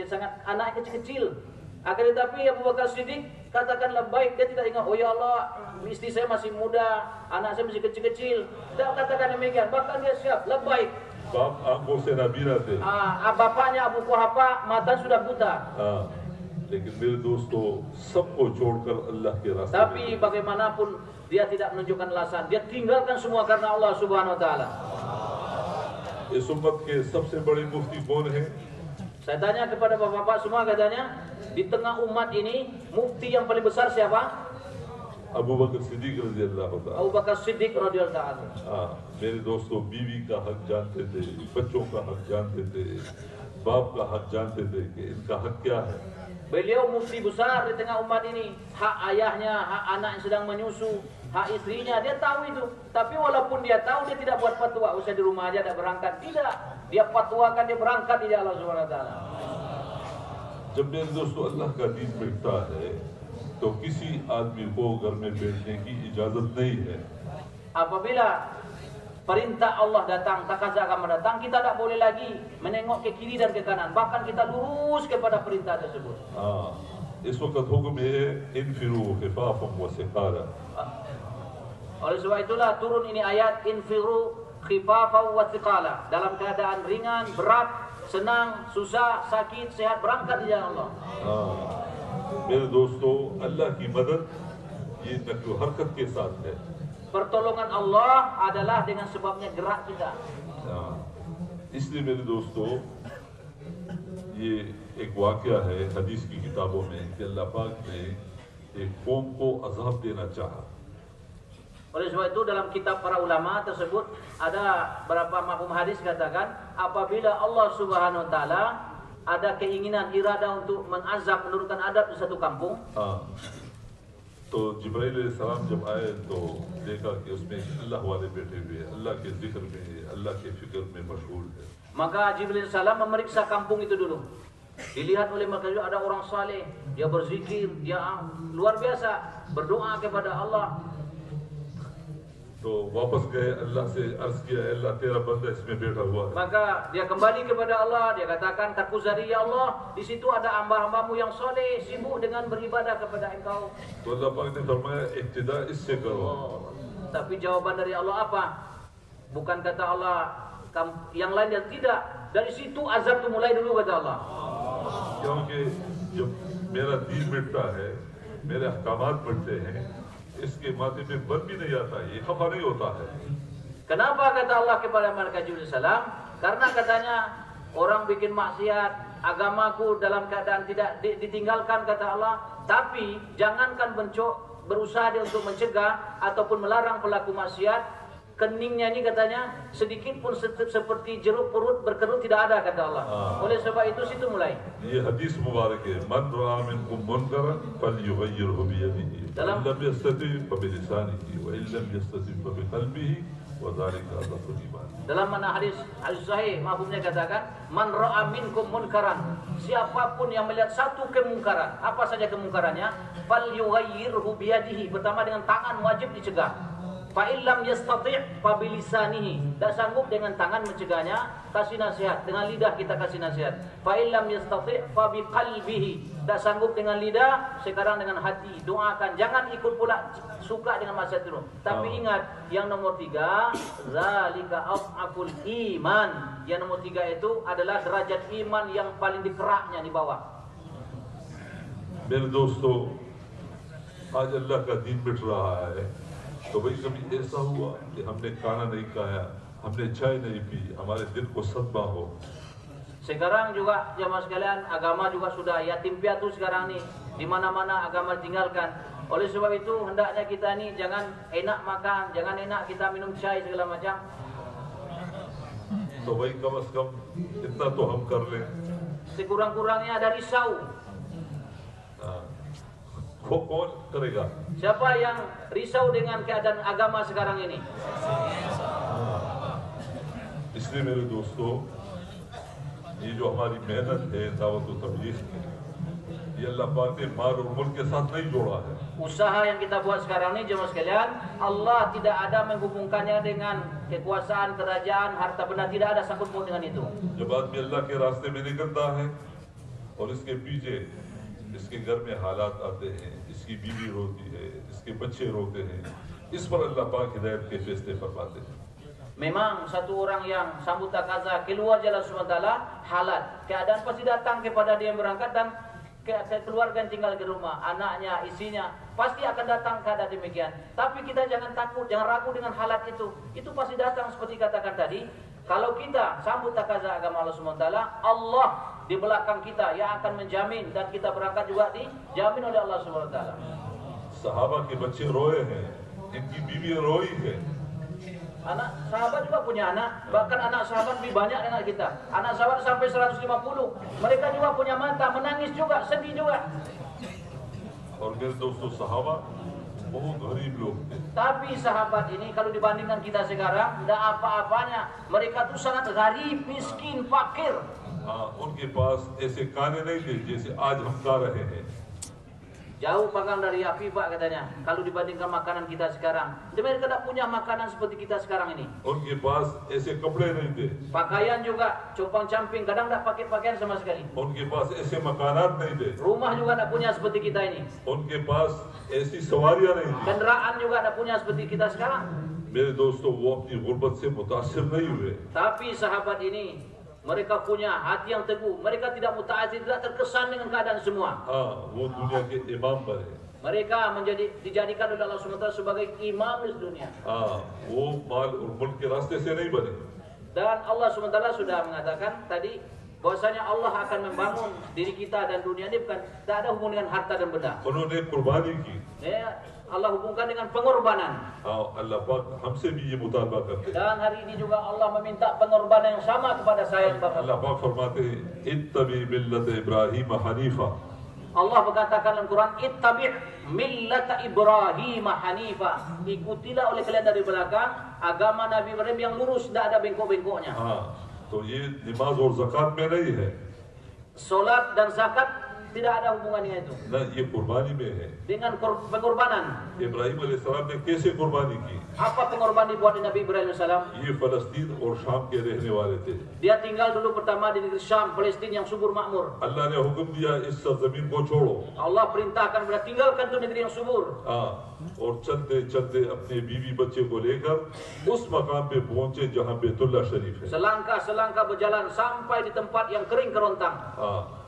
Sangat anak kecil-kecil. Akan tetapi Abu Bakar Siddiq katakanlah baik, dia tidak ingat, oh ya Allah, istri saya masih muda, anak saya masih kecil-kecil. Tidak katakan demikian, bahkan dia siap, labbaik. बाप आंखों से नाबीना थे। Bapaknya Abu Quhafa mata sudah buta. लेकिन मेरे दोस्तों, सबको छोड़कर अल्लाह के रास्ते में, Tapi bagaimanapun dia tidak menunjukkan alasan, dia tinggalkan semua karena Allah Subhanahu Wa Taala. इस उम्मत के सबसे बड़े मुफ्ती कौन है? Saya tanya kepada bapak-bapak semua, katanya di tengah umat ini mufti yang paling besar siapa? Abu बकर सिद्दीक रज़ियल्लाहु ताला। Abu Bakar Siddiq radhiyallahu taala. मेरे दोस्तों, बीवी का हक जानते थे, बच्चों का हक जानते थे, बाप का हक जानते थे कि इनका हक क्या है। Beliau mufti besar di tengah umat ini. Hak ayahnya, hak anak yang sedang menyusu, hak istrinya, dia tahu itu. Tapi walaupun dia tahu, dia tidak buat fatwa, usah di rumah aja, tidak berangkat. Tidak, dia fatwakan, dia berangkat di jalan Allah Subhanahu Wa Taala. जब मेरे दोस्तों अल्लाह का दीन मिटता है तो किसी आदमी को घर में बैठने की इजाजत नहीं है। Apabila perintah Allah datang, takaza agama datang, kita tidak boleh lagi menengok ke kiri dan ke kanan. Bahkan kita lurus kepada perintah tersebut. इस वक्त हुक्म है इनफिरू खिफाफम व सिकारा। Oleh sebab itulah turun ini ayat infiru khifafan wa thiqala, dalam keadaan ringan, berat, senang, susah, sakit, sehat, berangkat di jalan Allah. मेरे दोस्तों, अल्लाह की मदद ये नक्ल हरकत के साथ है। Pertolongan Allah adalah dengan sebabnya gerak kita. इसलिए मेरे दोस्तों, ये एक वाक़या है हदीस की किताबों में कि अल्लाह पाक ने एक कौम को अज़ाब देना चाहा। Oleh sebab itu dalam kitab para ulama tersebut ada beberapa mafhum hadis katakan, apabila Allah Subhanahu Wa Taala ada keinginan irada untuk mengazab, menurunkan adab di satu kampung, तो जिब्राइल अलैहिस्सलाम जब आए तो देखा कि उसमें अल्लाह वाले बैठे हुए, अल्लाह के जिक्र में, अल्लाह के फिक्र में मशगूल है। maka Jibril salam memeriksa kampung itu dulu. Dilihat oleh mereka juga ada orang saleh, dia berzikir, dia luar biasa berdoa kepada Allah. तो वापस गए, अल्लाह से अर्ज किया, अल्लाह तेरा बंदा इसमें बैठा हुआ है। Maka dia kembali kepada Allah, dia katakan Karkuzari, ya Allah, di situ ada hamba-hambamu yang soleh, sibuk dengan beribadah kepada Engkau. तो अल्लाह पाक ने फरमाया इब्तिदा इससे करो। Tapi jawaban dari Allah apa? Bukan kata Allah yang lain, dan tidak. Dari situ azab itu mulai dulu, kata Allah. क्योंकि जब मेरा दीन मिटता है, मेरे अहकामात मिटते हैं, इसके माथे पे बल भी नहीं आता, ये खफा नहीं होता है। Kenapa kata Allah kepada malaikat Jibril salam? Karena katanya orang bikin maksiat, agamaku dalam keadaan tidak ditinggalkan, kata Allah. Tapi jangankan berusaha dia untuk mencegah ataupun melarang pelaku maksiat, keningnya ini katanya sedikit pun seperti jeruk purut berkerut tidak ada, kata Allah. Oleh sebab itu situ mulai. ये हदीस मुबारक है, मन रआ मिनकुम मुनकरन फलयुगय्यिरहु बियदिही व इन लम यस्तति फबिलिसानिही व इन लम यस्तति फबिक़ल्बिही व ज़ालिका अज़्ज़ुल ईमान। Dalam mana hadis sahih mafhumnya katakan man ra'a minkum munkaran, siapapun yang melihat satu kemungkaran, apa saja kemungkarannya, falyughayyirhu biyadihi, pertama dengan tangan wajib dicegah. Fa illam yastati' fa bilisanihi, tak sanggup dengan tangan mencegahnya, kasih nasihat, dengan lidah kita kasih nasihat. Fa illam yastati' fa biqalbihi, tak sanggup dengan lidah, sekarang dengan hati doakan, jangan ikut pula suka dengan maksiat itu. Tapi ingat, yang nomor 3, zalika af'aful iman. Yang nomor 3 itu adalah derajat iman yang paling dikeraknya di bawah. मेरे दोस्तों, आज अल्लाह का दीन मिट रहा है, तो भाई कभी ऐसा हुआ कि हमने खाना नहीं खाया, हमने चाय नहीं पी, हमारे दिल को सदमा हो। Sekarang juga jemaah sekalian, agama juga sudah yatim piatu sekarang nih, di mana-mana agama ditinggalkan. Oleh sebab itu hendaknya kita nih jangan enak makan, jangan enak kita minum chai segala macam. तो भाई कम से कम इतना तो हम कर लें। Sekurang-kurangnya ada risau. कौन करेगा? Siapa yang risau dengan keadaan agama sekarang ini? इसलिए मेरे दोस्तों, ये जो हमारी मेहनत है दावत व तबलीग की, ये अल्लाह पाक ने माल और मुल्क के साथ नहीं जोड़ा है। Usaha yang kita buat sekarang ini jemaah sekalian, Allah tidak ada menghubungkannya dengan kekuasaan, kerajaan, harta benda, tidak ada sangkut paut dengan itu. जब आदमी अल्लाह के रास्ते में निकलता है और इसके पीछे इसके घर में हालात आते हैं, इसकी बीवी रोती है, इसके बच्चे रोते हैं, इस पर अल्लाह पाक हिदायत के फैसले फरमाते हैं। Memang satu orang yang sambut takaza keluar jalan SWT halat, keadaan pasti datang kepada dia yang berangkat, dan keluarga yang tinggal di rumah, anaknya, isinya, pasti akan datang keadaan demikian. Tapi kita jangan takut, jangan ragu dengan halat itu. Itu pasti datang seperti katakan tadi. Kalau kita sambut takaza agama Allah SWT, Allah di belakang kita yang akan menjamin, dan kita berangkat juga dijamin oleh Allah SWT. सहाबा के बच्चे रोए हैं, इनकी बीवियां रोई है। Anak sahabat juga punya anak, bahkan anak sahabat lebih banyak dengan kita. Anak sahabat sampai 150. Mereka juga punya mata, menangis juga, sedih juga. और मेरे दोस्तों, सहाबा बहुत गरीब लोग थे। Tapi sahabat ini kalau dibandingkan kita sekarang, tidak apa-apanya. Mereka tuh sangat gharib, miskin, fakir. हाँ, उनके पास ऐसे खाने नहीं थे जैसे आज हम खा रहे हैं। Jauh panggang dari api, Pak, katanya. Kalau dibandingkan makanan kita sekarang, mereka tidak punya makanan seperti kita sekarang ini. उनके पास ऐसे कपड़े नहीं थे। Pakaian juga compang camping, kadang tidak pakai pakaian sama sekali. उनके पास ऐसे मकानात नहीं थे। Rumah juga tidak punya seperti kita ini. उनके पास ऐसी सवारियां नहीं थी। Kendaraan juga tidak punya seperti kita sekarang. मेरे दोस्तों, वो अपनी गुर्बत से मुतासिर नहीं हुए। Tapi sahabat ini, mereka punya hati yang teguh. Mereka tidak mutaazir, tidak terkesan dengan keadaan semua. हाँ, वो दुनिया के इमाम बने। Mereka dijadikan oleh Allah SWT sebagai imam di dunia. हाँ, वो माल और मुल्क के रास्ते से नहीं बने। Dan Allah SWT sudah mengatakan tadi bahwasanya Allah akan membangun diri kita dan dunia ini bukan, tidak ada hubungan dengan harta dan benda. उन्होंने कुर्बानी की। Ya, Allah hubungkan dengan pengorbanan. हाँ, अल्लाह पाक हमसे भी ये मुतालबा करते हैं। Dan hari ini juga Allah meminta pengorbanan yang sama kepada saya dan Bapak. अल्लाह पाक फरमाते हैं, इत्तबी मिल्लत Ibrahim Hanifa. Allah berkatakan dalam Quran, ittabi' millata Ibrahim hanifa. Ikutilah oleh kalian dari belakang agama Nabi Ibrahim yang lurus, tidak ada bengkok-bengkoknya. हाँ, तो ये नमाज और ज़कात में नहीं है। Solat dan zakat tidak ada hubungannya itu. ना ये कुर्बानी में है। Dengan pengorbanan. इब्राहिम अलैहिस्सलाम ने कैसे कुर्बानी की? Apa pengorbanan dibuat di Nabi Ibrahim alaihissalam? ये फलस्तीन और शाम के रहने वाले थे। Dia tinggal dulu pertama di negeri Syam, Palestina yang subur makmur. अल्लाह ने हुक्म दिया इस सरजमीन को छोड़ो। Allah perintahkan mereka tinggalkan tuh negeri yang subur. और चलते चलते अपने बीवी बच्चे को लेकर उस मकाम पे पहुंचे जहाँ बैतुल्लाह शरीफ है। Selangkah-selangkah berjalan sampai di tempat yang kering kerontang.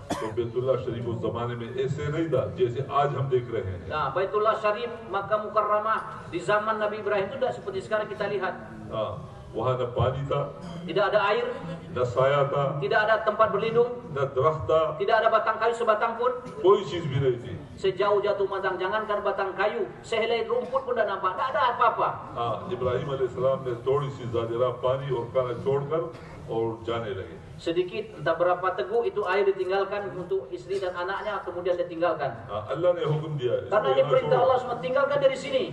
तो बैतुल्लाह शरीफ उस जमाने में ऐसे नहीं था जैसे आज हम देख रहे हैं। Nah, Baitullah Syarif, Makkah Mukarramah di zaman Nabi Ibrahim itu tidak seperti sekarang kita lihat. वहाँ न पानी था, Tidak ada air, न साया था, tidak ada tempat berlindung, न दरख्त था, tidak ada batang kayu sebatang pun. कोई चीज भी नहीं थी। Sejauh jatuh matang, jangankan batang kayu, sehelai rumput pun tidak nampak, tidak ada apa-apa. Ibrahim अलैहिस्सलाम ने थोड़ी सी ज़ादिरा पानी और खाना छोड़कर और जाने लगे। Sedikit, entah berapa teguk itu air ditinggalkan untuk istri dan anaknya, kemudian ditinggalkan. अल्लाह ने हुक्म दिया है, Karena ini perintah Allah SWT, tinggalkan dari sini.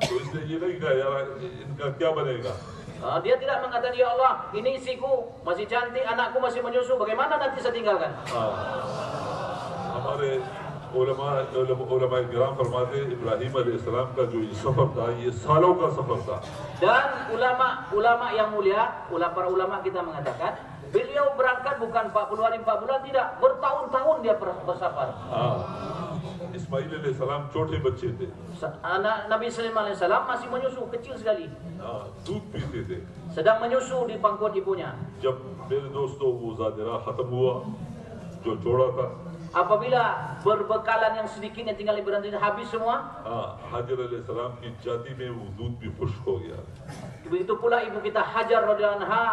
तो इसने ये नहीं कहा यार इनका क्या बनेगा। Dia tidak mengatakan, ya Allah, ini istriku masih cantik, anakku masih menyusu, bagaimana nanti saya tinggalkan? हमारे उलमा किराम फरमाते इब्राहिम अलैहिस्सलाम का जो ये सफर था ये सालों का सफर था। Dan ulama yang mulia, para ulama kita mengatakan, beliau berangkat bukan 40 hari 4 bulan, tidak, bertahun-tahun dia bersafar. Ismail अलैहिस्सलाम छोटे बच्चे थे। Anak Nabi Sulaiman alaihissalam masih menyusu, kecil sekali. दूध पीते थे। Sedang menyusu di pangkuan ibunya. जब मेरे दोस्तों वो ज़ादिरा खत्म हुआ जो जोड़ा था, Apabila berbekalan yang sedikit yang tinggal berhenti habis semua, हाजिर अलैहिस्सलाम की जाति में वो दूध भी खुश्क हो गया। begitu pula ibu kita Hajar radhiyallahu anha,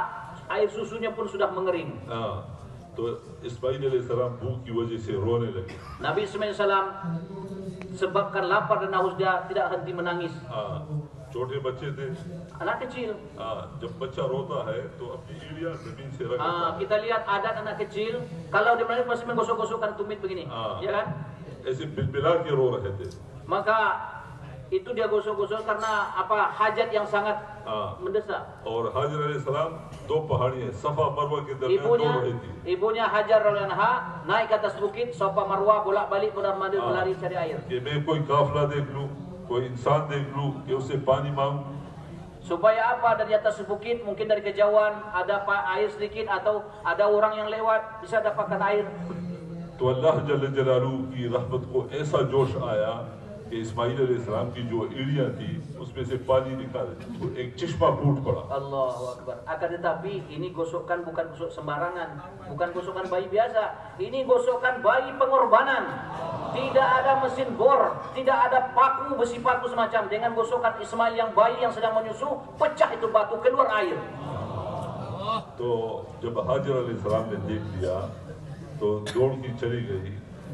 air susunya pun sudah mengering. तो इस्माइल अलैहिस्सलाम भूख की वजह से रोने लगे। Nabi Ismail salam sebabkan lapar dan haus dia tidak henti menangis. छोटे बच्चे थे। Anak kecil. जब बच्चा रोता है तो अपनी एड़ियां जमीन से रगड़ता है। Kita lihat adat anak kecil, kalau dia menangis pasti menggosok-gosokkan tumit begini, ya kan? ऐसे बिलबिला के रो रहे थे। Maka itu dia gosok-gosok karena apa? Hajat yang sangat mendesak. और हाजिर अलैहिस्सलाम दो पहाड़ियां सफा मरवा के दरमियान दौड़ रही थी। Ibunya Hajar radhiyallahu anha naik ke atas bukit Safa Marwah, bolak-balik mondar-mandir berlari cari air. कि मैं कोई काफिला देख लूं, कोई इंसान देख लूं कि उससे पानी मांगूं। Supaya apa? Dari atas bukit, mungkin dari kejauhan ada air sedikit atau ada orang yang lewat bisa dapatkan air. तो अल्लाह जल्ल जलालू की रहमत को ऐसा जोश आया कि इस्माइल अलैहिस्सलाम की जो एड़ियां थी उसमें से पानी निकाल तो एक चश्मा फूट पड़ा। Allahu Akbar. Akan tetapi ini gosokkan bukan gosok sembarangan, bukan gosokkan bayi biasa. Ini gosokkan bayi pengorbanan. Tidak ada mesin bor, tidak ada paku, besi paku semacam. Dengan gosokkan Ismail yang bayi yang sedang menyusu, pecah itu batu, keluar air. तो जब हाजिर अलैहिस्सलाम ने देख लिया तो दौड़ की चली गई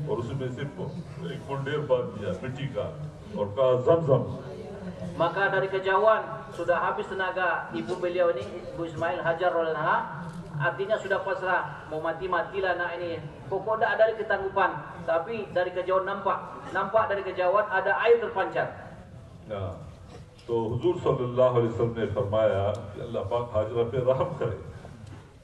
और उसमें से एक मुंडेर बांध दिया मिट्टी का और कहा ज़म-ज़म। Maka dari kejauhan sudah habis tenaga ibu beliau ini, Ibu Ismail Hajar radhiyallahu anha, artinya sudah pasrah, mau mati-matilah anak ini. Pokok tidak ada ketanggupan, tapi dari kejauhan nampak dari kejauhan ada air terpancar. तो हुजूर सल्लल्लाहु अलैहि वसल्लम ने फरमाया कि अल्लाह पाक हाजरा पे रहम करे।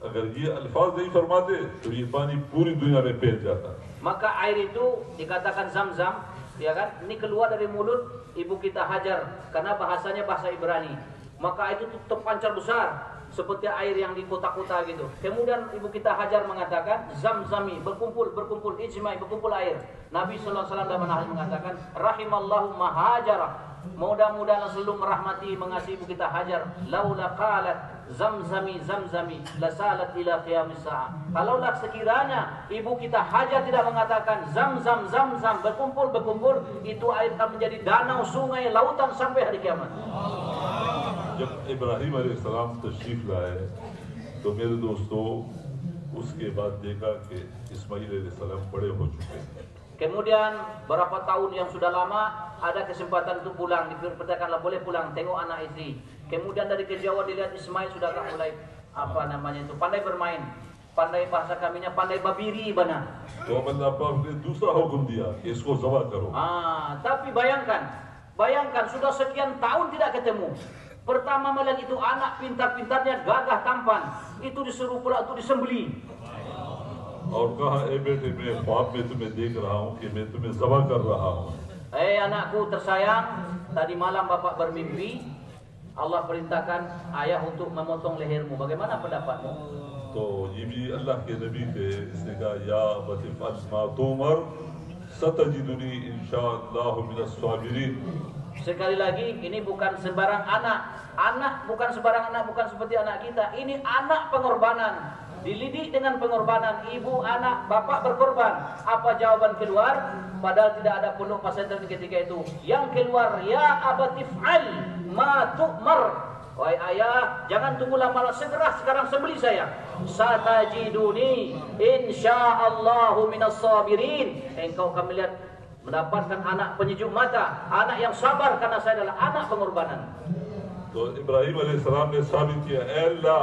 अगर ये अल्फाज नहीं फरमाते तो ये पानी पूरी दुनिया में फैल जाता। Maka air itu dikatakan Zam-Zam, ya kan? Ini keluar dari mulut ibu kita Hajar karena bahasanya bahasa Ibrani. Maka itu terpancar besar seperti air yang di kota-kota gitu. Kemudian ibu kita Hajar mengatakan Zam-Zami, berkumpul ijma'i, berkumpul air. Nabi sallallahu alaihi wasallam dalam hadis mengatakan rahimallahu mahajara. Mudah-mudahan selalu merahmati mengasihi ibu kita Hajar. Laula qalat Zamzami lasalat ila qiyamis sa'ah. Kalaulah sekiranya ibu kita Hajar tidak mengatakan Zam-Zam berkumpul, itu air akan menjadi danau, sungai, lautan sampai hari kiamat. जब इब्राहिम अलैहिस्सलाम तशरीफ लाए तो मेरे दोस्तों उसके बाद देखा कि इस्माइल अलैहिस्सलाम बड़े हो चुके हैं। Kemudian berapa tahun yang sudah lama ada kesempatan untuk pulang, diperkatakanlah boleh pulang tengok anak istri. Kemudian dari kejauhan dilihat Ismail sudah mulai pandai bermain, pandai bahasa kaminya pandai babiri bana. तो अल्लाह पाक ने दूसरा हुक्म दिया कि इसको ज़बह करो। Tapi bayangkan sudah sekian tahun tidak ketemu. Pertama melihat itu anak pintar-pintarnya gagah tampan, itu disuruh pula untuk disembeli. और कहा, ए बेटे, मैं ख्वाब में तुम्हें देख रहा हूँ कि मैं तुम्हें ज़बह कर रहा हूँ. Anakku tersayang, tadi malam bapak bermimpi Allah perintahkan ayah untuk memotong lehermu. Bagaimana pendapatmu? तो ये भी अल्लाह के नबी थे. इसने कहा, या बतिफ़अल मा तुमर सतजिदुनी इंशाअल्लाह मिनस साबिरीन. Sekali lagi, ini bukan sembarang anak. Anak bukan sembarang anak, bukan seperti anak kita. Ini anak pengorbanan. Dididik dengan pengorbanan. Ibu, anak, bapak berkorban. Apa jawaban keluar? Padahal tidak ada pondok pesantren ketika itu. Yang keluar, ya abatif'al ma tu'mar. Wahai ayah, jangan tunggu lama, segera sekarang sembelih saya. Satajiduni insyaallahu minas sabirin. Engkau akan melihat, mendapatkan anak penyejuk mata, anak yang sabar karena saya adalah anak pengorbanan. तो इब्राहिम अलैहिस्सलाम ने साबित किया, ऐ अल्लाह,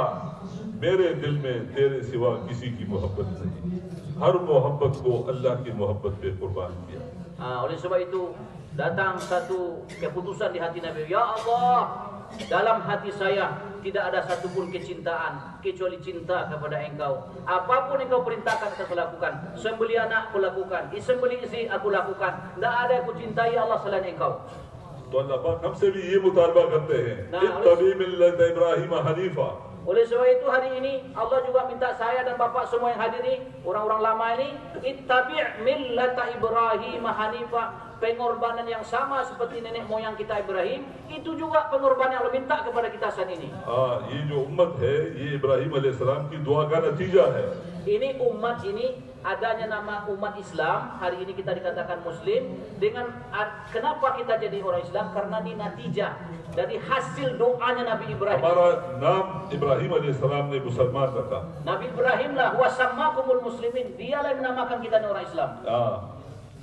मेरे दिल में तेरे सिवा किसी की मोहब्बत नहीं. हर मोहब्बत को अल्लाह की मोहब्बत पे कुर्बान किया. Oleh sebab itu datang satu keputusan di hati Nabi, ya Allah, dalam hati saya tidak ada satupun kecintaan kecuali cinta kepada Engkau. Apapun Engkau perintahkan aku lakukan. Sembelih anak aku lakukan, sembelih istri aku lakukan. Tidak ada yang aku cintai Allah selain Engkau. तो अल्लाह पाक हमसे भी ये मुतालबा करते हैं, इत्तबी मिल्लत Ibrahim Hanifa. Oleh sebab itu hari ini Allah juga minta saya dan bapak semua yang hadir ini, orang-orang lama ini, ittabi' millata Ibrahim hanifa. Pengorbanan yang sama seperti nenek moyang kita Ibrahim, itu juga pengorbanan yang Allah minta kepada kita saat ini. ये जो उम्मत है, ये इब्राहिम अलैहिस्सलाम की दुआ का नतीजा है. Ini umat ini, adanya nama umat Islam, hari ini kita dikatakan Muslim. Dengan kenapa kita jadi orang Islam? Karena ini natijah dari hasil doanya Nabi Ibrahim. हमारा नाम इब्राहिम अलैहिस्सलाम ने मुसलमान रखा. Nabi Ibrahim lah wasammakumul muslimin, dialah yang menamakan kita orang Islam.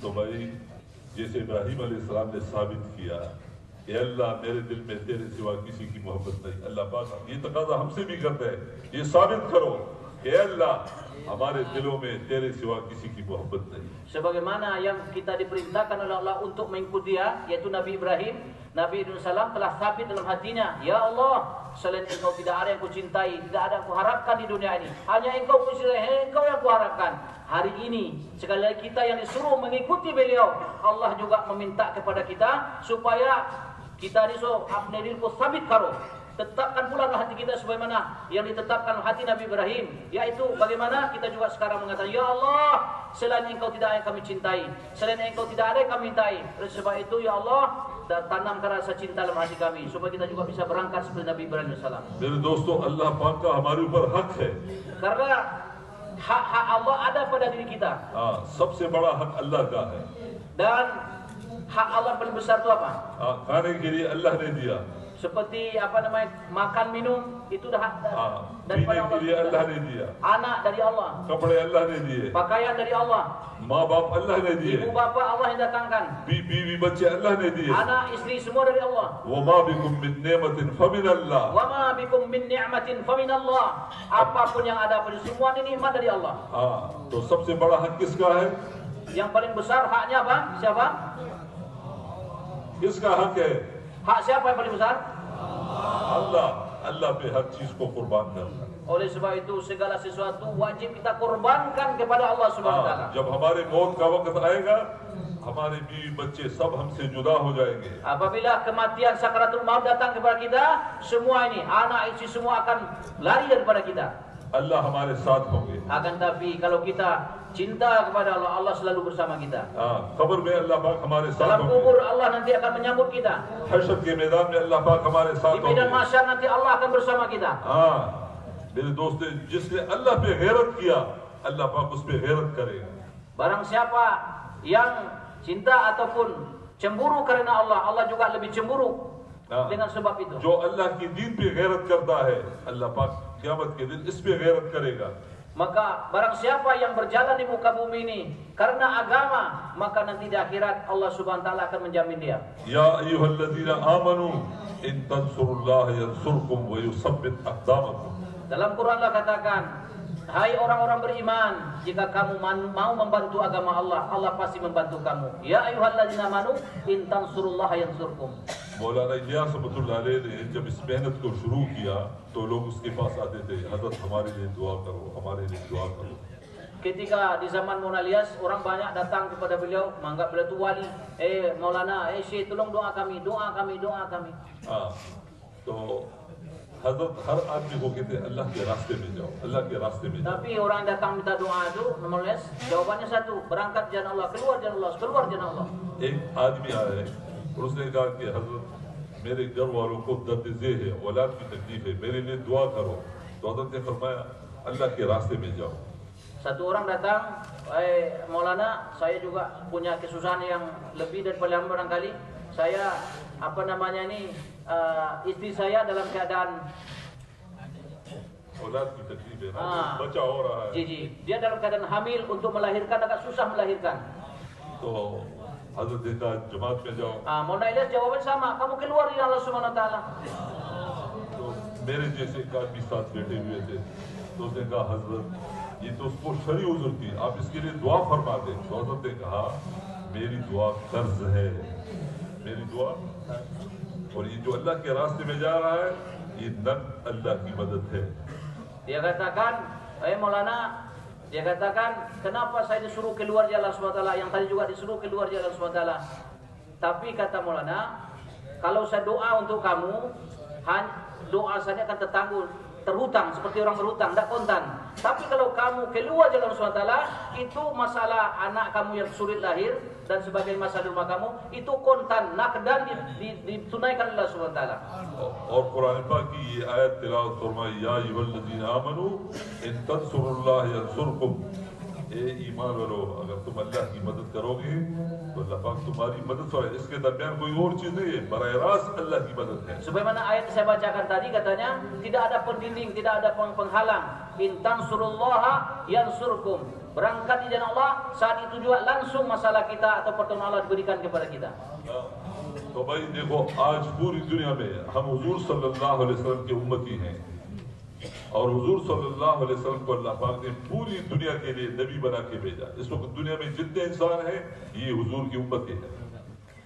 तो भाई, जैसे इब्राहिम अलैहिस्सलाम ने साबित किया, ए अल्लाह, मेरे दिल में तेरे सिवा किसी की मोहब्बत नहीं. अल्लाह पाक ये तकाजा हमसे भी करते हैं, ये साबित करो कि अल्लाह, हमारे दिलों में तेरे सिवा किसी की मोहब्बत नहीं. Sebagaimana yang kita diperintahkan oleh Allah untuk mengikuti dia, yaitu Nabi Ibrahim. Nabi Ibrahim salam telah sabit dalam hatinya, ya Allah, selain Engkau tidak ada yang kucintai, tidak ada yang kuharapkan di dunia ini. Hanya Engkau kucintai, Engkau yang kuharapkan. Hari ini sekali lagi kita yang disuruh mengikuti beliau. Allah juga meminta kepada kita supaya kita disuruh abnedilku sabit karo. Tetapkan pula hati kita sebagaimana yang ditetapkan hati Nabi Ibrahim, yaitu bagaimana kita juga sekarang mengatakan, ya Allah, selain Engkau tidak ada yang kami cintai, selain Engkau tidak ada yang kami cintai. Oleh sebab itu, ya Allah, tanamkan rasa cinta dalam hati kami supaya kita juga bisa berangkat seperti Nabi Ibrahim salam. मेरे दोस्तों, अल्लाह पाक का हमारे ऊपर हक है. Karena hak Allah ada pada diri kita. सबसे बड़ा हक अल्लाह का है. Dan hak Allah paling besar itu apa? खाने के लिए अल्लाह ने दिया. Seperti apa namanya, makan minum itu dah पीने daripada के लिए अल्लाह ने दिया. Anak dari Allah, कपड़े अल्लाह ने दिए. pakaian dari Allah, माँ बाप अल्लाह ने दिए. ibu bapa Allah yang datangkan, बीवी बच्चे अल्लाह ने दिए. anak istri semua dari Allah. वमा बिकुम मिन नेमतिन फमिन अल्लाह. Wa ma bikum min ni'matin fa min Allah. Apapun yang ada pada semua ini nikmat dari Allah. तो सबसे बड़ा हक किसका है? Yang paling besar haknya apa? Siapa? किसका हक है? Hak siapa yang paling besar? अल्लाह. अल्लाह पे हर चीज को कुर्बान करना. Oleh sebab itu segala sesuatu wajib kita korbankan kepada Allah Subhanahu wa taala. जब हमारे मौत का वक्त आएगा, हमारे बीवी बच्चे सब हमसे जुदा हो जाएंगे. Apabila kematian sakaratul maut datang kepada kita, semua ini anak istri semua akan lari daripada kita. अल्लाह हमारे साथ होंगे. Akan tapi kalau kita cinta kepada Allah, Allah selalu bersama kita. कब्र में अल्लाह पाक हमारे साथ Dalam होंगे. kubur Allah nanti akan menyambut kita. हशर के मैदान में अल्लाह पाक हमारे साथ Di medan होंगे. mahsyar nanti Allah akan bersama kita. मेरे दोस्त, जिसने अल्लाह पे गैरत किया, अल्लाह पाक उस पे गैरत करेगा. Barang siapa yang cinta ataupun cemburu karena Allah, Allah juga lebih cemburu dengan sebab itu. जो अल्लाह की दीन पे गैरत करता है, अल्लाह पाक क़यामत के दिन इस पे गैरत करेगा. Maka barang siapa yang berjalan di muka bumi ini karena agama, maka nanti di akhirat Allah Subhanahu wa taala akan menjamin dia. या अय्युहल्लज़ीना आमनू इन तंसुरुल्लाह यंसुरकुम व युसब्बित अक़दामकुम. Dalam Quran Allah katakan, hai orang-orang beriman, jika kamu mau membantu agama Allah, Allah pasti membantu kamu. Ya ayyuhalladzina amanu in tansurullaha yansurkum. मौलाना इलियास रहमतुल्लाह अलैह ने जब इस मेहनत को शुरू किया, तो लोग उसके पास आते थे, हज़रत हमारे लिए दुआ करो, हमारे लिए दुआ करो. ketika di zaman Maulana Ilyas, orang banyak datang kepada beliau, menganggap beliau itu wali. Maulana, Syekh, tolong doa kami, doa kami, doa kami. तो हजरत हर आदमी को कहते हैं अल्लाह के रास्ते में जाओ, अल्लाह के रास्ते में जाओ. Tapi orang datang minta doa itu, Maulana Ilyas, jawabannya satu, berangkat jalan Allah, keluar jalan Allah, keluar jalan Allah. एक आदमी आया है और उसने कहा कि हजरत मेरे घर वालों को दर्द ज़े है, औलाद की तकलीफ है, मेरे लिए दुआ करो. तो हजरत ने फरमाया अल्लाह के रास्ते में जाओ. Satu orang datang, Maulana, saya juga punya kesusahan yang lebih daripada barangkali. Saya istri saya dalam keadaan औलाद की तकलीफ है, बच्चा हो रहा है. जी, dia dalam keadaan hamil untuk melahirkan, agak susah melahirkan. तो हजरत ने कहा जमात में जाओ. Maulana Ilyas jawaban sama, kamu keluar di Allah Subhanahu Wa Taala. तो मेरे जैसे एक आदमी साथ बैठे हुए थे, तो उसने कहा हजरत ये तो उसको शरी उज़्र थी, आप इसके लिए दुआ फरमा दें. तो हजरत ने कहा मेरी दुआ कर्ज है, मेरी दुआ, और ये जो अल्लाह के रास्ते में जा रहा है ये नन अल्लाह की मदद है. Dia katakan, Maulana, dia katakan, kenapa saya disuruh keluar jalan Allah SWT, yang tadi juga disuruh keluar jalan Allah SWT. Tapi kata Maulana, kalau saya doa untuk kamu, doa saya akan terhutang seperti orang berhutang, tidak kontan. Tapi kalau kamu keluar jalan Allah SWT, itu masalah anak kamu yang sulit lahir dan sebagai masalah rumah kamu, itu kontan, nakdan ditunaikan oleh Allah SWT. और कुरान पाक की ये आयत तिलावत फरमाई, या अय्युहल्लज़ीना आमनू इन तंसुरुल्लाह यंसुरकुम. ईमान वालों, अगर तुम अल्लाह की मदद करोगे तो अल्लाह पाक तुम्हारी मदद करेगा. इसके दरमियान कोई और चीज नहीं है, बराह रास्त अल्लाह की मदद है. Sebagaimana ayat saya bacakan tadi, katanya tidak ada pendinding, tidak ada penghalang. In tansurullaha yansurkum. Berangkat di jalan Allah, saat itu juga langsung masalah kita atau pertolongan Allah diberikan kepada kita. तो भाई देखो, आज पूरी दुनिया में हम हुजूर सल्लल्लाहु अलैहि वसल्लम के उम्मती हैं, और हुजूर सल्लल्लाहु अलैहि वसल्लम को अल्लाह पाक ने पूरी दुनिया के लिए नबी बना के भेजा. इस वक्त दुनिया में जितने इंसान हैं ये हुजूर की उम्मत के हैं.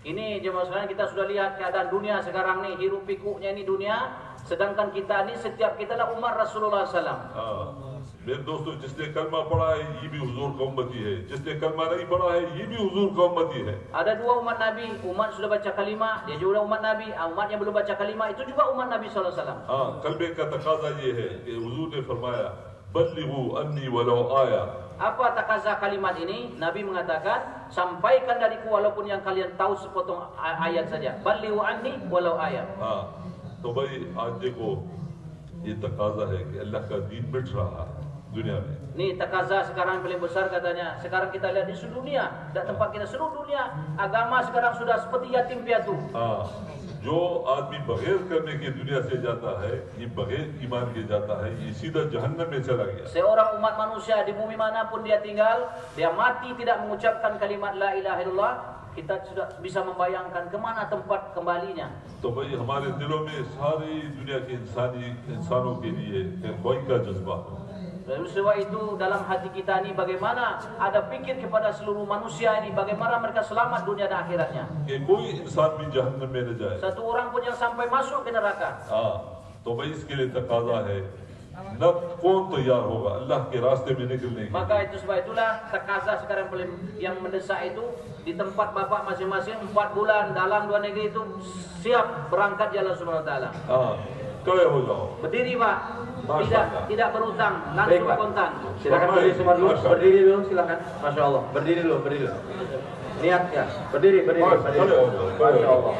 Ini jemaah sekalian, kita sudah lihat keadaan dunia sekarang nih, hiruk pikuknya ini dunia, sedangkan kita ini setiap kita adalah umat Rasulullah SAW. मेरे दोस्तों, जिसने कलमा पढ़ा है ये भी हुजूर का उम्मती है, जिसने कलमा नहीं पढ़ा है ये भी हुजूर का उम्मती है. Ada dua umat Nabi, umat sudah baca kalimah, dia juga umat Nabi, umat yang belum baca kalimah itu juga umat Nabi SAW. कलमे का तकाजा ये है कि हुजूर ने फरमाया बल्लिगू अन्नी वलो आया. Apa takaza kalimat ini? Nabi mengatakan, sampaikan dariku walaupun yang kalian tahu sepotong ayat saja. Ballighu anni walau ayat. तो भाई आज देखो ये तकाजा है कि अल्लाह का दीन मिट रहा है दुनिया में. Nih takaza sekarang paling besar katanya. Sekarang kita lihat di seluruh dunia, dan tempat kita seluruh dunia, agama sekarang sudah seperti yatim piatu. जो आदमी बगैर करने की दुनिया से जाता है, ये बगैर ईमान के जाता है, ये सीधा जहन्नम में चला गया. Seorang umat manusia di bumi manapun dia tinggal, dia mati tidak mengucapkan kalimat la ilaha illallah, kita sudah bisa membayangkan kemana tempat kembalinya. तो भाई हमारे दिलों में सारी दुनिया के इंसानों के लिए ख्वाही का जज्बा. Dan sebab itu dalam hati kita ini bagaimana ada pikir kepada seluruh manusia ini, bagaimana mereka selamat dunia dan akhiratnya. कि कोई इंसान भी जहन्नम में न जाए. Satu orang pun yang sampai masuk ke neraka. तो भाई इसके लिए तकाजा है, न कौन तैयार होगा अल्लाह के रास्ते में निकलने के. Maka itu sebab itulah takaza sekarang yang mendesak itu di tempat bapak masing-masing 4 bulan dalam luar negeri itu siap berangkat jalan Subhanahu Wa Taala. खड़े हो जाओ. Berdiri Pak, tidak berutang, langsung kontan. Silakan berdiri semua dulu, berdiri dulu silakan. Masya Allah, berdiri dulu. Niat ya, berdiri. Masya Allah.